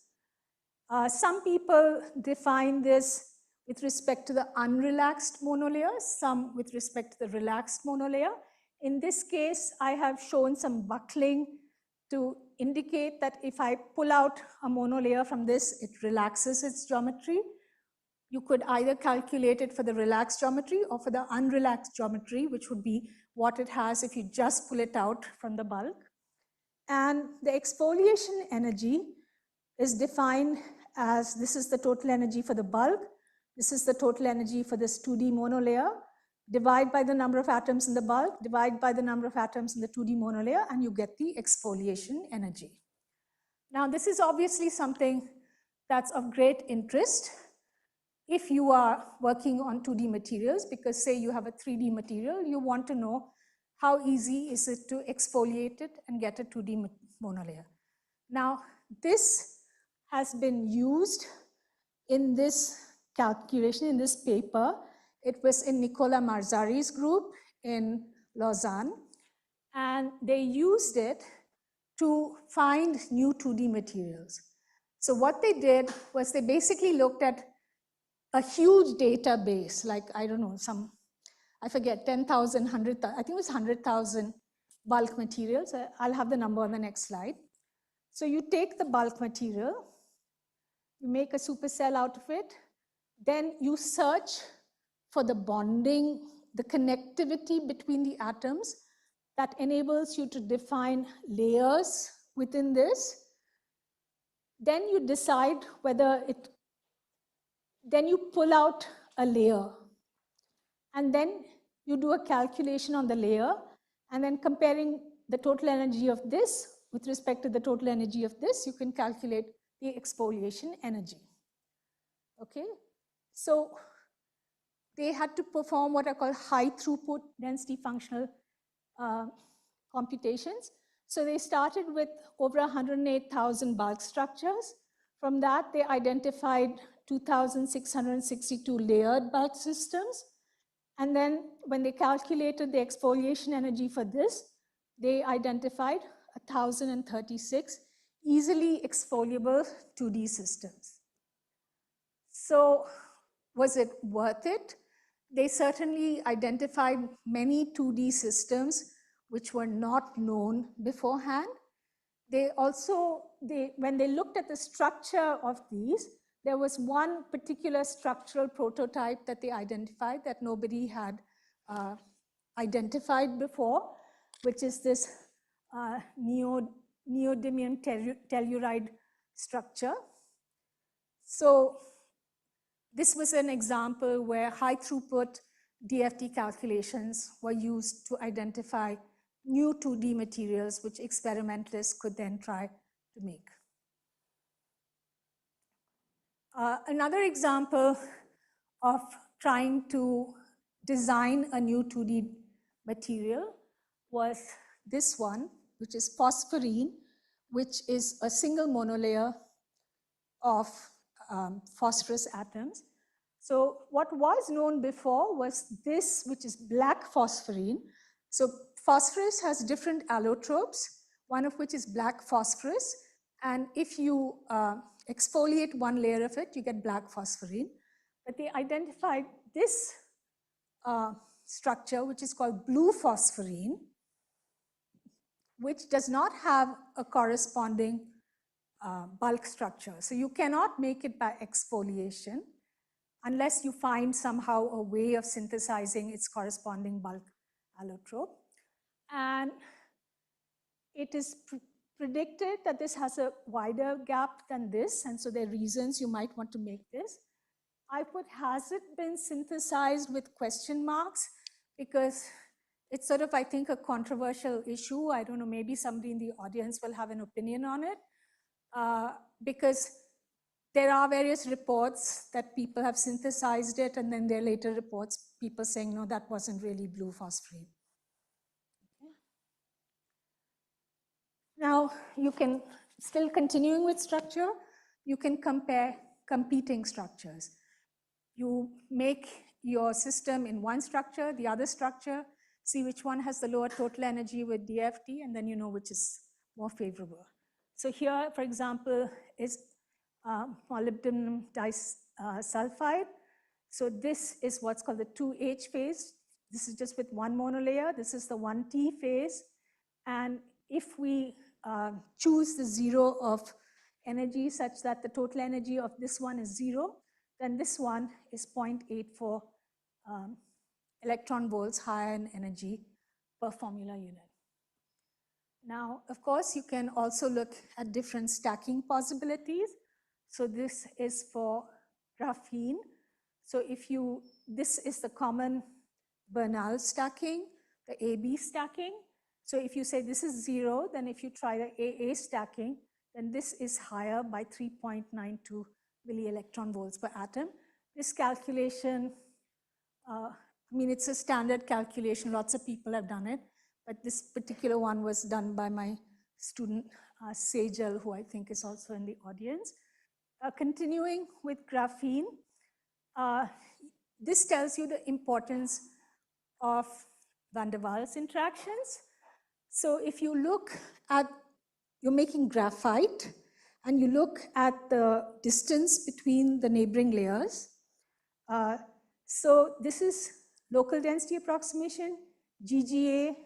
Some people define this with respect to the unrelaxed monolayer, some with respect to the relaxed monolayer. In this case, I have shown some buckling to indicate that if I pull out a monolayer from this, it relaxes its geometry. You could either calculate it for the relaxed geometry or for the unrelaxed geometry, which would be what it has if you just pull it out from the bulk. And the exfoliation energy is defined as this is the total energy for the bulk, this is the total energy for this 2D monolayer, divide by the number of atoms in the bulk, divide by the number of atoms in the 2D monolayer, and you get the exfoliation energy. Now, this is obviously something that's of great interest if you are working on 2D materials, because say you have a 3D material, you want to know how easy is it to exfoliate it and get a 2D monolayer. Now, this has been used in this calculation, in this paper. It was in Nicola Marzari's group in Lausanne, and they used it to find new 2D materials. So what they did was they basically looked at a huge database, like, I don't know, I forget, 10,000, 100,000, I think it was 100,000 bulk materials. I'll have the number on the next slide. So you take the bulk material, you make a supercell out of it, then you search for the bonding, the connectivity between the atoms that enables you to define layers within this. Then you decide then you pull out a layer and then you do a calculation on the layer and then comparing the total energy of this with respect to the total energy of this, you can calculate the exfoliation energy. Okay, so they had to perform what are called high throughput density functional computations. So they started with over 108,000 bulk structures. From that, they identified 2,662 layered bulk systems. And then when they calculated the exfoliation energy for this, they identified 1,036 easily exfoliable 2D systems. So was it worth it? They certainly identified many 2D systems which were not known beforehand. they also, when they looked at the structure of these, there was one particular structural prototype that they identified that nobody had identified before, which is this neodymium telluride structure. So this was an example where high throughput DFT calculations were used to identify new 2D materials which experimentalists could then try to make. Another example of trying to design a new 2D material was this one, which is phosphorine, which is a single monolayer of phosphorus atoms. So what was known before was this, which is black phosphorine. So phosphorus has different allotropes, one of which is black phosphorus. And if you exfoliate one layer of it, you get black phosphorine. But they identified this structure, which is called blue phosphorine, which does not have a corresponding bulk structure. So you cannot make it by exfoliation unless you find somehow a way of synthesizing its corresponding bulk allotrope. And it is predicted that this has a wider gap than this, and so there are reasons you might want to make this. I put, has it been synthesized with question marks? Because it's sort of, I think, a controversial issue. I don't know, maybe somebody in the audience will have an opinion on it. Because there are various reports that people have synthesized it, and then there are later reports, people saying, no, that wasn't really blue phosphorine. Okay. Now, you can, still continuing with structure, you can compare competing structures. You make your system in one structure, the other structure, see which one has the lower total energy with DFT, and then you know which is more favorable. So here, for example, is molybdenum disulfide. So this is what's called the 2H phase. This is just with one monolayer. This is the 1T phase. And if we choose the zero of energy such that the total energy of this one is zero, then this one is 0.84 electron volts higher in energy per formula unit. Now, of course, you can also look at different stacking possibilities. So this is for graphene. So if you, this is the common Bernal stacking, the AB stacking. So if you say this is zero, then if you try the AA stacking, then this is higher by 3.92 milli-electron volts per atom. This calculation, I mean, it's a standard calculation. Lots of people have done it. But this particular one was done by my student, Sejal, who I think is also in the audience. Continuing with graphene, this tells you the importance of van der Waals interactions. So if you look at, you're making graphite, and you look at the distance between the neighboring layers. So this is local density approximation, GGA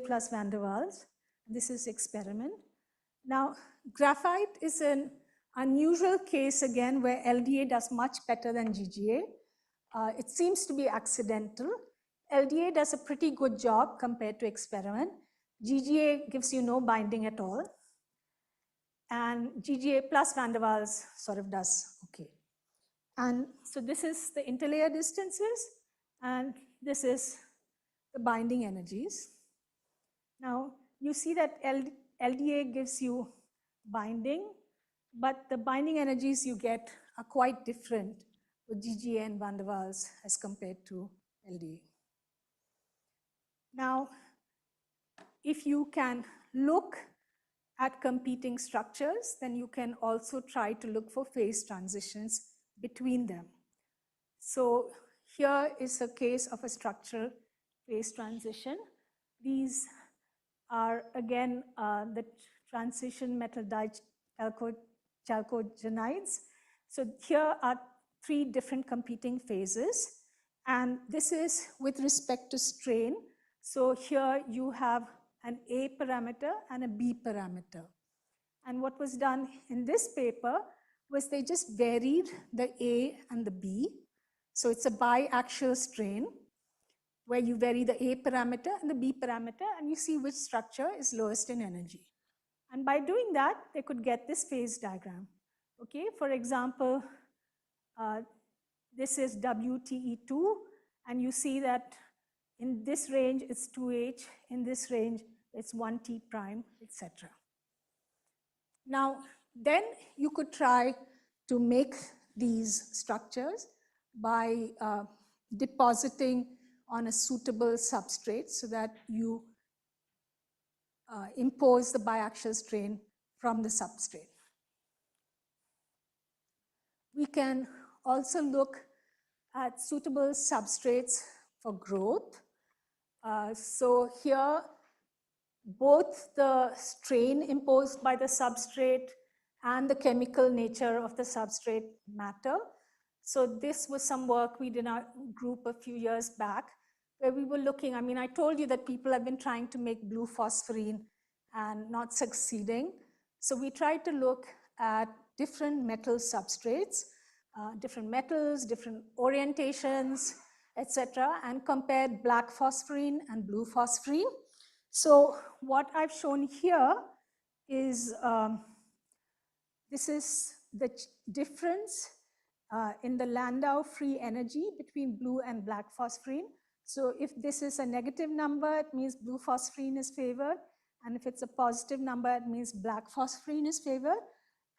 plus van der Waals. This is experiment. Now, graphite is an unusual case again where LDA does much better than GGA. It seems to be accidental. LDA does a pretty good job compared to experiment. GGA gives you no binding at all. And GGA plus van der Waals sort of does okay. And so this is the interlayer distances, and this is the binding energies. Now, you see that LDA gives you binding, but the binding energies you get are quite different with GGA and van der Waals as compared to LDA. Now, if you can look at competing structures, then you can also try to look for phase transitions between them. So here is a case of a structural phase transition. These are again the transition metal dichalcogenides. So here are three different competing phases, and this is with respect to strain. So here you have an A parameter and a B parameter. And what was done in this paper was they just varied the A and the B. So it's a biaxial strain where you vary the A parameter and the B parameter, and you see which structure is lowest in energy. And by doing that, they could get this phase diagram. Okay, for example, this is WTE2, and you see that in this range it's 2H, in this range it's 1T prime, etc. Now, then you could try to make these structures by depositing on a suitable substrate so that you impose the biaxial strain from the substrate. We can also look at suitable substrates for growth. So here, both the strain imposed by the substrate and the chemical nature of the substrate matter. So this was some work we did in our group a few years back, where we were looking, I mean, I told you that people have been trying to make blue phosphorine and not succeeding. So we tried to look at different metal substrates, different metals, different orientations, etc., and compared black phosphorine and blue phosphorine. So what I've shown here is, this is the difference in the Landau free energy between blue and black phosphorine. So if this is a negative number, it means blue phosphorine is favored. And if it's a positive number, it means black phosphorine is favored.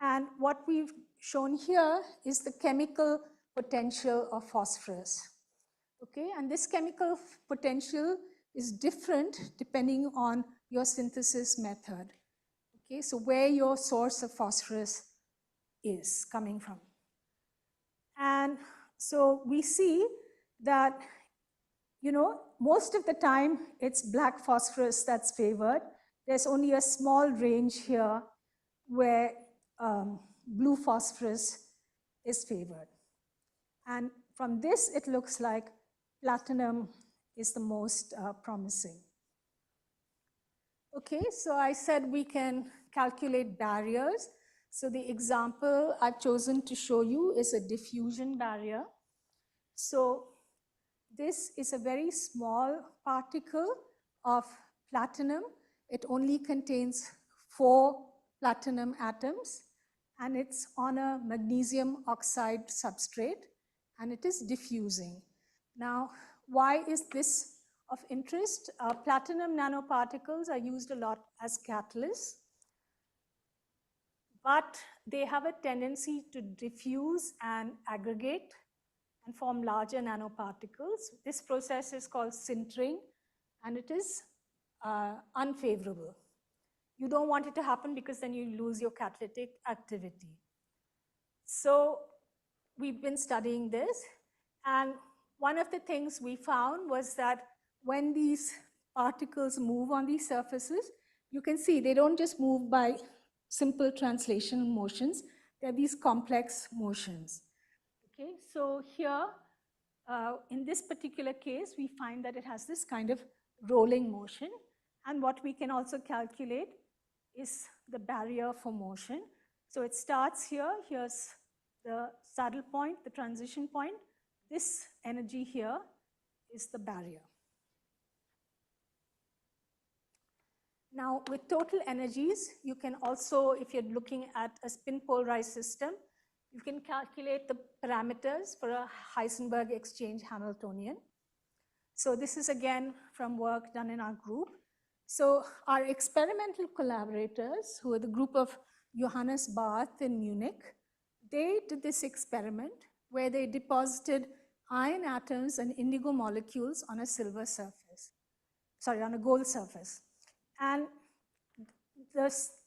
And what we've shown here is the chemical potential of phosphorus. Okay, and this chemical potential is different depending on your synthesis method. Okay, so where your source of phosphorus is coming from. And so we see that, you know, most of the time it's black phosphorus that's favored. There's only a small range here where blue phosphorus is favored. And from this, it looks like platinum is the most promising. Okay, so I said we can calculate barriers. So the example I've chosen to show you is a diffusion barrier. So this is a very small particle of platinum. It only contains 4 platinum atoms, and it's on a magnesium oxide substrate, and it is diffusing. Now, why is this of interest? Platinum nanoparticles are used a lot as catalysts, but they have a tendency to diffuse and aggregate and form larger nanoparticles. This process is called sintering, and it is unfavorable. You don't want it to happen because then you lose your catalytic activity. So we've been studying this, and one of the things we found was that when these particles move on these surfaces, you can see they don't just move by simple translational motions, they're these complex motions. Okay, so here, in this particular case, we find that it has this kind of rolling motion, and what we can also calculate is the barrier for motion. So it starts here, here's the saddle point, the transition point. This energy here is the barrier. Now, with total energies, you can also, if you're looking at a spin polarized system, you can calculate the parameters for a Heisenberg exchange Hamiltonian. So this is again from work done in our group. So our experimental collaborators, who are the group of Johannes Barth in Munich, they did this experiment where they deposited iron atoms and indigo molecules on a silver surface, sorry, on a gold surface. And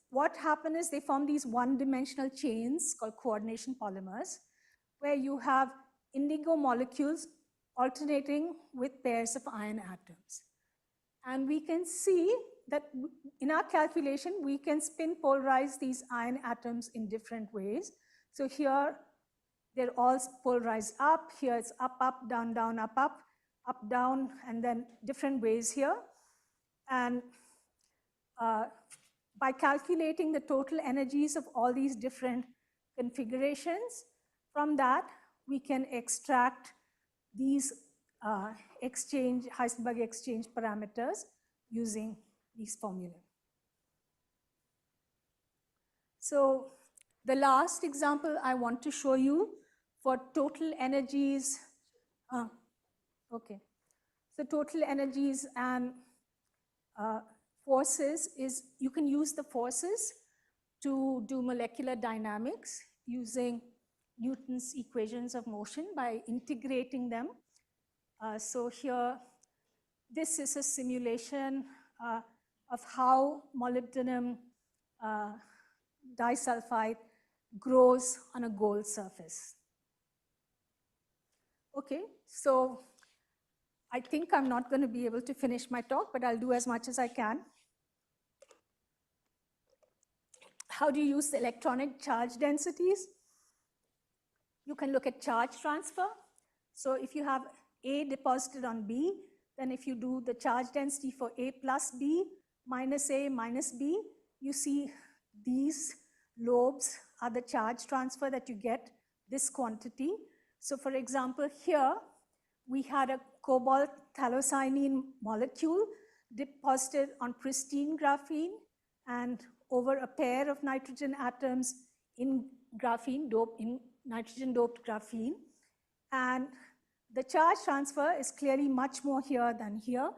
what happened is they formed these one-dimensional chains called coordination polymers, where you have indigo molecules alternating with pairs of iron atoms. And we can see that in our calculation, we can spin polarize these iron atoms in different ways. So here, they're all polarized up. Here it's up, up, down, down, up, up, down, and then different ways here. And by calculating the total energies of all these different configurations, from that, we can extract these Heisenberg exchange parameters using these formulae. So the last example I want to show you for total energies, okay. So total energies and forces is, you can use the forces to do molecular dynamics using Newton's equations of motion by integrating them. So here, this is a simulation of how molybdenum disulfide grows on a gold surface. Okay, so I think I'm not going to be able to finish my talk, but I'll do as much as I can. How do you use the electronic charge densities? You can look at charge transfer. So if you have A deposited on B, then if you do the charge density for A plus B minus A minus B, you see these lobes are the charge transfer that you get, this quantity. So for example, here we had a cobalt phthalocyanine molecule deposited on pristine graphene and over a pair of nitrogen atoms in graphene, in nitrogen doped graphene. And the charge transfer is clearly much more here than here,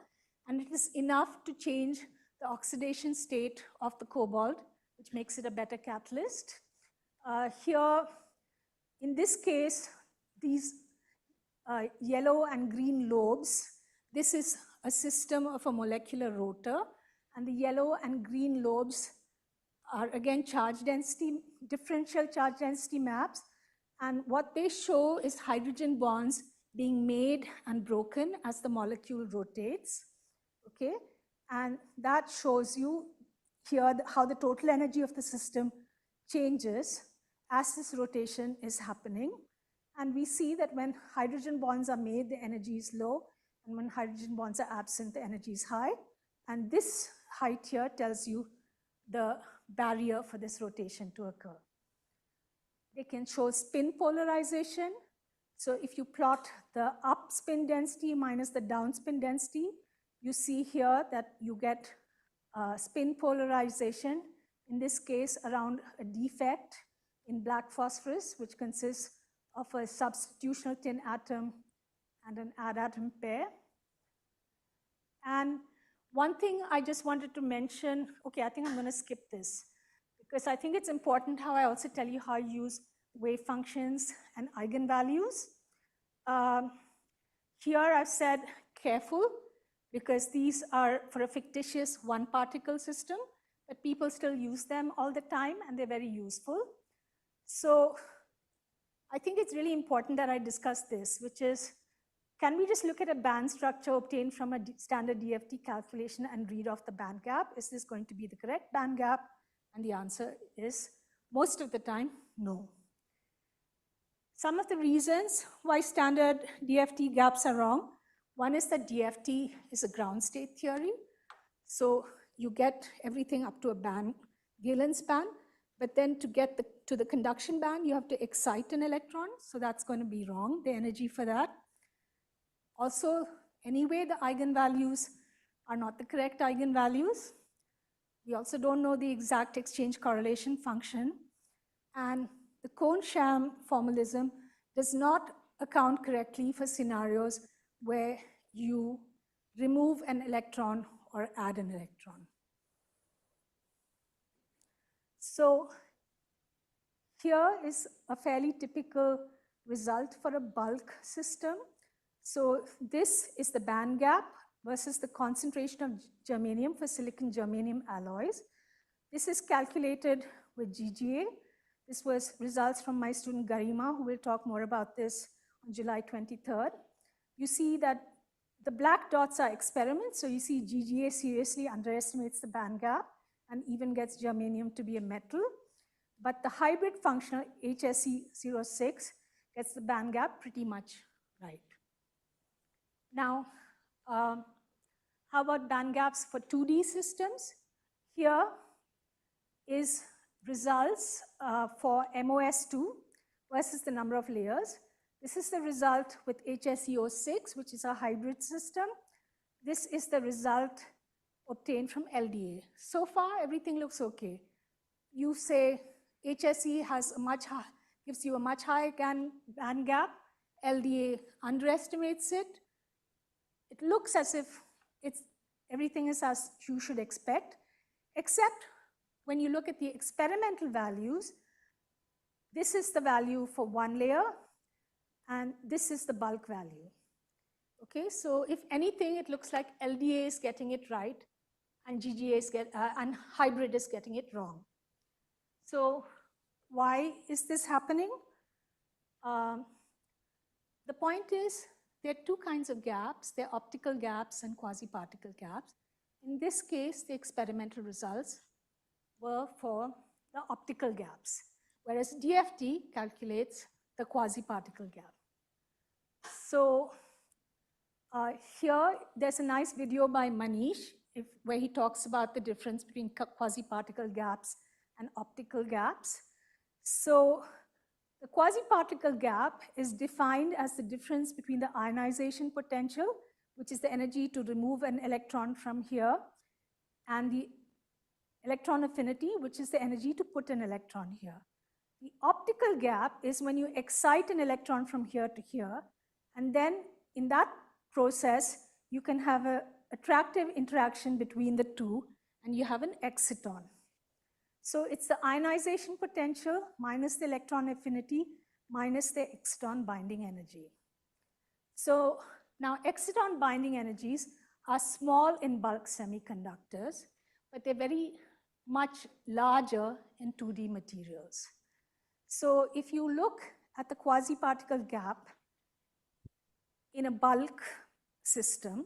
and it is enough to change the oxidation state of the cobalt, which makes it a better catalyst. Here, in this case, these yellow and green lobes, this is a system of a molecular rotor, and the yellow and green lobes are again charge density, differential charge density maps, and what they show is hydrogen bonds being made and broken as the molecule rotates, okay? And that shows you here how the total energy of the system changes as this rotation is happening. And we see that when hydrogen bonds are made, the energy is low, and when hydrogen bonds are absent, the energy is high. And this height here tells you the barrier for this rotation to occur. They can show spin polarization. So if you plot the up spin density minus the down spin density, you see here that you get spin polarization, in this case around a defect in black phosphorus, which consists of a substitutional tin atom and an add atom pair. And one thing I just wanted to mention, okay, I think I'm going to skip this, because I think it's important how I also tell you how you use wave functions and eigenvalues. Here I've said careful, because these are for a fictitious one particle system, but people still use them all the time and they're very useful. So I think it's really important that I discuss this, which is, can we just look at a band structure obtained from a standard DFT calculation and read off the band gap? Is this going to be the correct band gap? And the answer is, most of the time, no. Some of the reasons why standard DFT gaps are wrong. One is that DFT is a ground state theory. So you get everything up to a band, valence band, but then to get to the conduction band, you have to excite an electron. So that's going to be wrong, the energy for that. Also, anyway, the eigenvalues are not the correct eigenvalues. We also don't know the exact exchange correlation function. And the cone-sham formalism does not account correctly for scenarios where you remove an electron or add an electron. So here is a fairly typical result for a bulk system. So this is the band gap versus the concentration of germanium for silicon germanium alloys. This is calculated with GGA. This was results from my student Garima, who will talk more about this on July 23rd. You see that the black dots are experiments. So you see GGA seriously underestimates the band gap and even gets germanium to be a metal. But the hybrid functional HSE06 gets the band gap pretty much right. Now, how about band gaps for 2D systems? Here, is results for MOS2 versus the number of layers. This is the result with HSE06, which is a hybrid system. This is the result obtained from LDA. So far, everything looks okay. You say HSE has a much high, gives you a much higher band gap. LDA underestimates it. It looks as if everything is as you should expect, except when you look at the experimental values, this is the value for one layer, and this is the bulk value. Okay, so if anything, it looks like LDA is getting it right, and GGA is and hybrid is getting it wrong. So why is this happening? The point is, there are two kinds of gaps. There are optical gaps and quasi-particle gaps. In this case, the experimental results were for the optical gaps, whereas DFT calculates the quasi-particle gap. So here, there's a nice video by Manish where he talks about the difference between quasi-particle gaps and optical gaps. So the quasi-particle gap is defined as the difference between the ionization potential, which is the energy to remove an electron from here, and the electron affinity, which is the energy to put an electron here. The optical gap is when you excite an electron from here to here, and then in that process, you can have an attractive interaction between the two, and you have an exciton. So it's the ionization potential minus the electron affinity minus the exciton binding energy. So now exciton binding energies are small in bulk semiconductors, but they're very much larger in 2D materials. So if you look at the quasi-particle gap in a bulk system,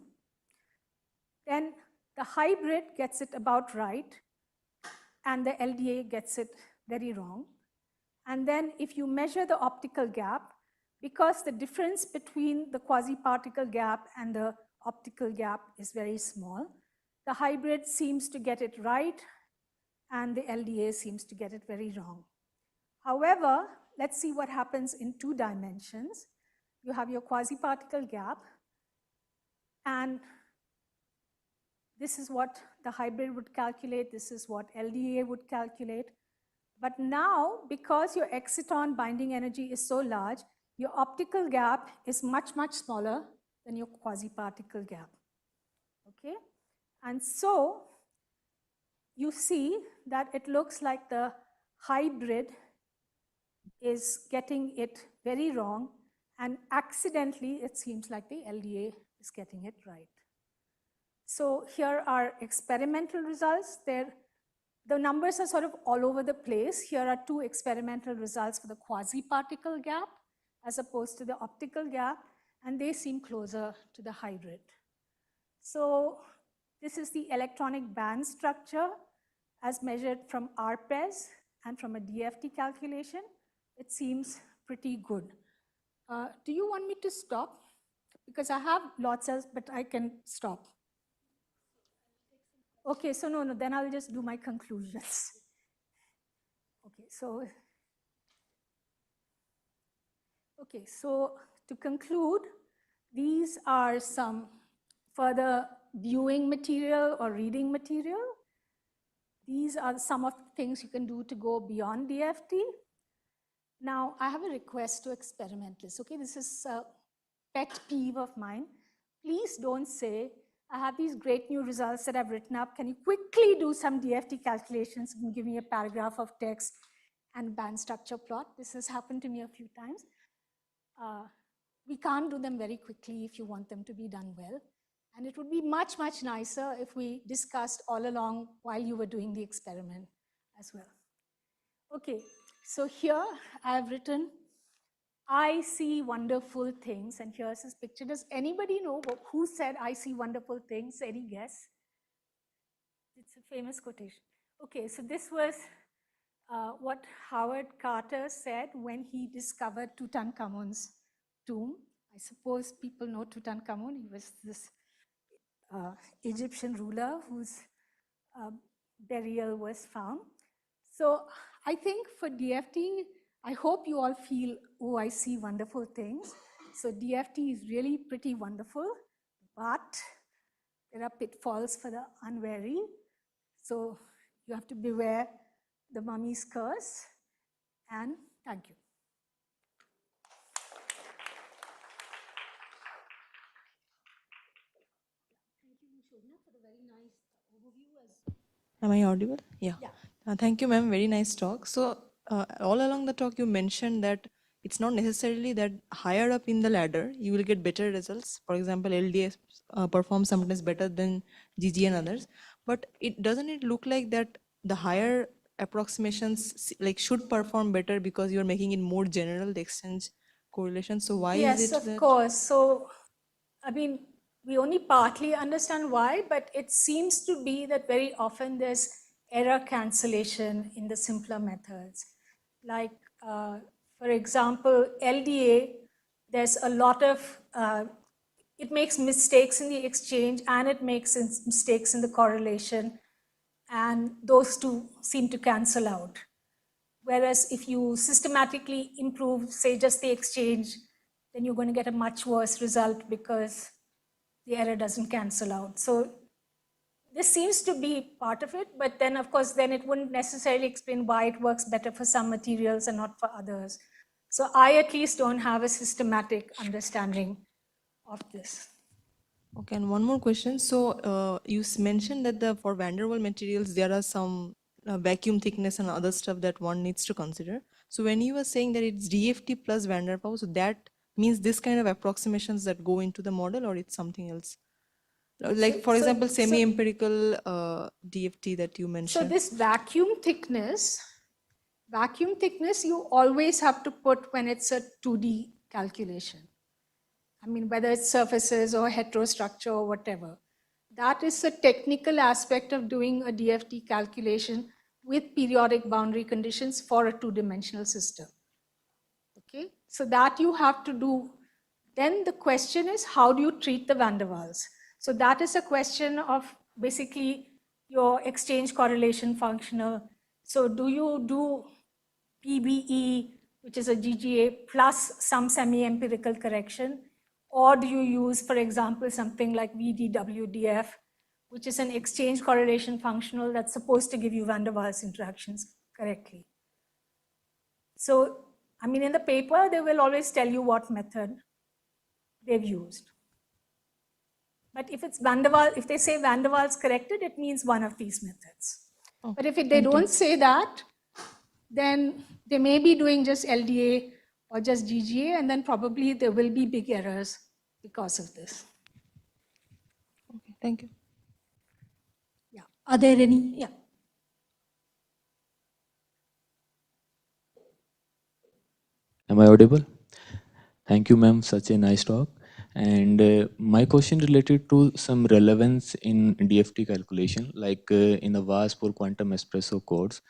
then the hybrid gets it about right, and the LDA gets it very wrong. And then if you measure the optical gap, because the difference between the quasi-particle gap and the optical gap is very small, the hybrid seems to get it right, and the LDA seems to get it very wrong. However, let's see what happens in 2 dimensions. You have your quasi-particle gap, and this is what the hybrid would calculate, this is what LDA would calculate. But now, because your exciton binding energy is so large, your optical gap is much, much smaller than your quasi-particle gap. Okay? And so, you see that it looks like the hybrid is getting it very wrong, and accidentally, it seems like the LDA is getting it right. So here are experimental results. The numbers are sort of all over the place. Here are 2 experimental results for the quasi-particle gap as opposed to the optical gap, and they seem closer to the hybrid. So this is the electronic band structure as measured from RPES and from a DFT calculation. It seems pretty good. Do you want me to stop? Because I have lots else, but I can stop. Okay, so no, then I'll just do my conclusions. Okay, so to conclude, these are some further viewing material or reading material. These are some of the things you can do to go beyond DFT. Now, I have a request to experimentalists. Okay, this is a pet peeve of mine. Please don't say, I have these great new results that I've written up. Can you quickly do some DFT calculations and give me a paragraph of text and band structure plot? This has happened to me a few times. We can't do them very quickly if you want them to be done well. And it would be much, much nicer if we discussed all along while you were doing the experiment as well. Okay, so here I've written, I see wonderful things, and here's this picture. Does anybody know who said I see wonderful things? Any guess? It's a famous quotation. Okay, so this was what Howard Carter said when he discovered Tutankhamun's tomb. I suppose people know Tutankhamun. He was this Egyptian ruler whose burial was found. So I think for DFT, I hope you all feel, oh, I see wonderful things. So DFT is really pretty wonderful, but there are pitfalls for the unwary. So you have to beware the mummy's curse. And thank you. Thank you, Shobna, for the very nice overview. Am I audible? Yeah. Thank you, ma'am. Very nice talk. So all along the talk, you mentioned that it's not necessarily that higher up in the ladder, you will get better results. For example, LDS performs sometimes better than GG and others. But it doesn't it look like that the higher approximations like should perform better because you're making it more general, the exchange correlation. So why is it Yes, that? of course. So, I mean, we only partly understand why, but it seems to be that very often there's error cancellation in the simpler methods. Like, for example, LDA, there's a lot of, it makes mistakes in the exchange and it makes mistakes in the correlation, and those two seem to cancel out. Whereas if you systematically improve, say, just the exchange, then you're going to get a much worse result because the error doesn't cancel out. So this seems to be part of it, but then of course, then it wouldn't necessarily explain why it works better for some materials and not for others. So I at least don't have a systematic understanding of this. Okay, and one more question. So you mentioned that for van der Waals materials, there are some vacuum thickness and other stuff that one needs to consider. So when you were saying that it's DFT plus van der Waals, so that means this kind of approximations that go into the model, or it's something else? Like, for example, semi-empirical DFT that you mentioned. So this vacuum thickness you always have to put when it's a 2D calculation. I mean, whether it's surfaces or heterostructure or whatever. That is a technical aspect of doing a DFT calculation with periodic boundary conditions for a two-dimensional system. Okay, so that you have to do. Then the question is, how do you treat the van der Waals? So that is a question of basically your exchange correlation functional. So do you do PBE, which is a GGA, plus some semi-empirical correction? Or do you use, for example, something like VDWDF, which is an exchange correlation functional that's supposed to give you van der Waals interactions correctly? So, I mean, in the paper, they will always tell you what method they've used. But if it's van der Waals, if they say van der Waals corrected, it means one of these methods. Okay, but if they don't say that, then they may be doing just LDA or just GGA, and then probably there will be big errors because of this. Okay, thank you. Yeah. Are there any? Yeah. Am I audible? Thank you, ma'am. Such a nice talk. And my question related to some relevance in DFT calculation, like in the VASP or quantum espresso codes.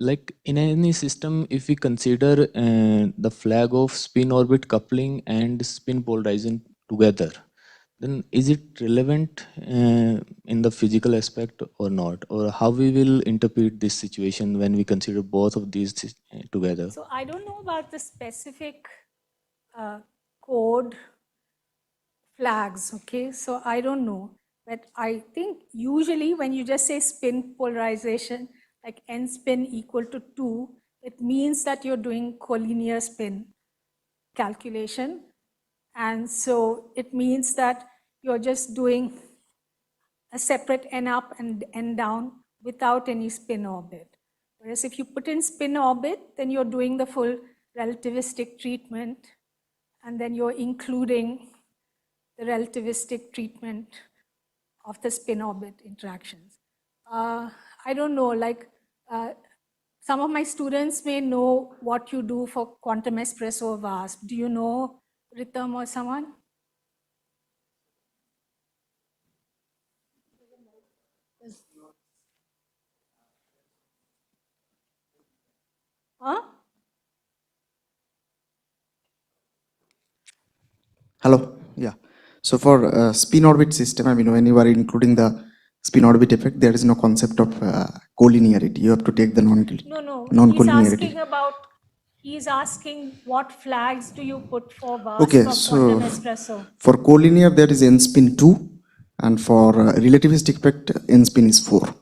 Like in any system, if we consider the flag of spin orbit coupling and spin polarization together, then is it relevant in the physical aspect or not? Or how we will interpret this situation when we consider both of these together? So I don't know about the specific code flags, okay? So I don't know. But I think usually when you just say spin polarization, like n spin equal to 2, it means that you're doing collinear spin calculation. And so it means that you're just doing a separate n up and n down without any spin orbit. Whereas if you put in spin orbit, then you're doing the full relativistic treatment, and then you're including the relativistic treatment of the spin orbit interactions. I don't know, like some of my students may know what you do for quantum espresso or VASP. Do you know, Ritam or someone? Huh? Hello. Yeah. So for spin orbit system, I mean, when you are including the spin orbit effect, there is no concept of collinearity. You have to take the No, he's non-collinearity. asking about, he's asking what flags do you put for vast Okay, for so quantum espresso? for collinear there is n spin 2, and for relativistic effect n spin is 4.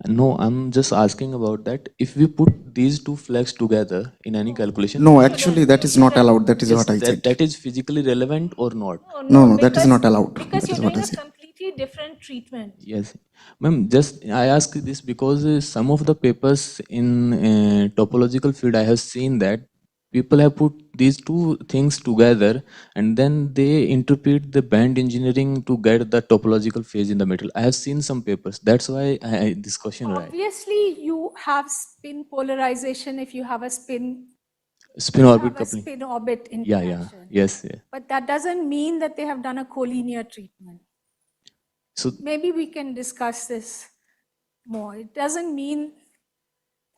No, I'm just asking about that. If we put these two flags together in any calculation, No, actually that is not allowed. That is yes, what I said. that is physically relevant or not? No, that is not allowed. Because That you're is what doing I a said. completely different treatment. Yes, ma'am. Just I ask this because some of the papers in topological field, I have seen that people have put these two things together and then they interpret the band engineering to get the topological phase in the metal. I have seen some papers. That's why this question right. Obviously, you have spin polarization if you have a spin Spin-orbit coupling. spin orbit Yeah, interaction. yes, yeah. But that doesn't mean that they have done a collinear treatment. So Maybe we can discuss this more. It doesn't mean,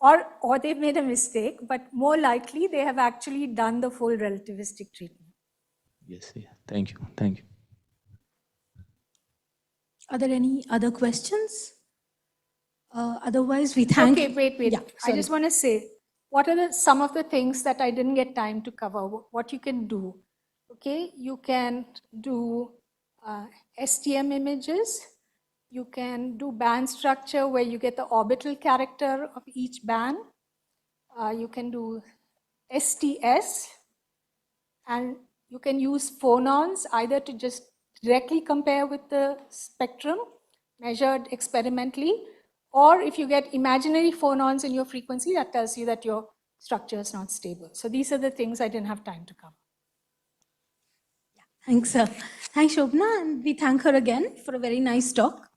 or they've made a mistake, but more likely they have actually done the full relativistic treatment. yes, yeah. Thank you. Are there any other questions? Otherwise, we thank. Okay, wait. Yeah, I just want to say, what are some of the things that I didn't get time to cover? What you can do? Okay, you can do STM images. You can do band structure where you get the orbital character of each band. You can do STS, and you can use phonons either to just directly compare with the spectrum measured experimentally, or if you get imaginary phonons in your frequency, that tells you that your structure is not stable. So these are the things I didn't have time to cover. Yeah. Thanks, Shobna, and we thank her again for a very nice talk.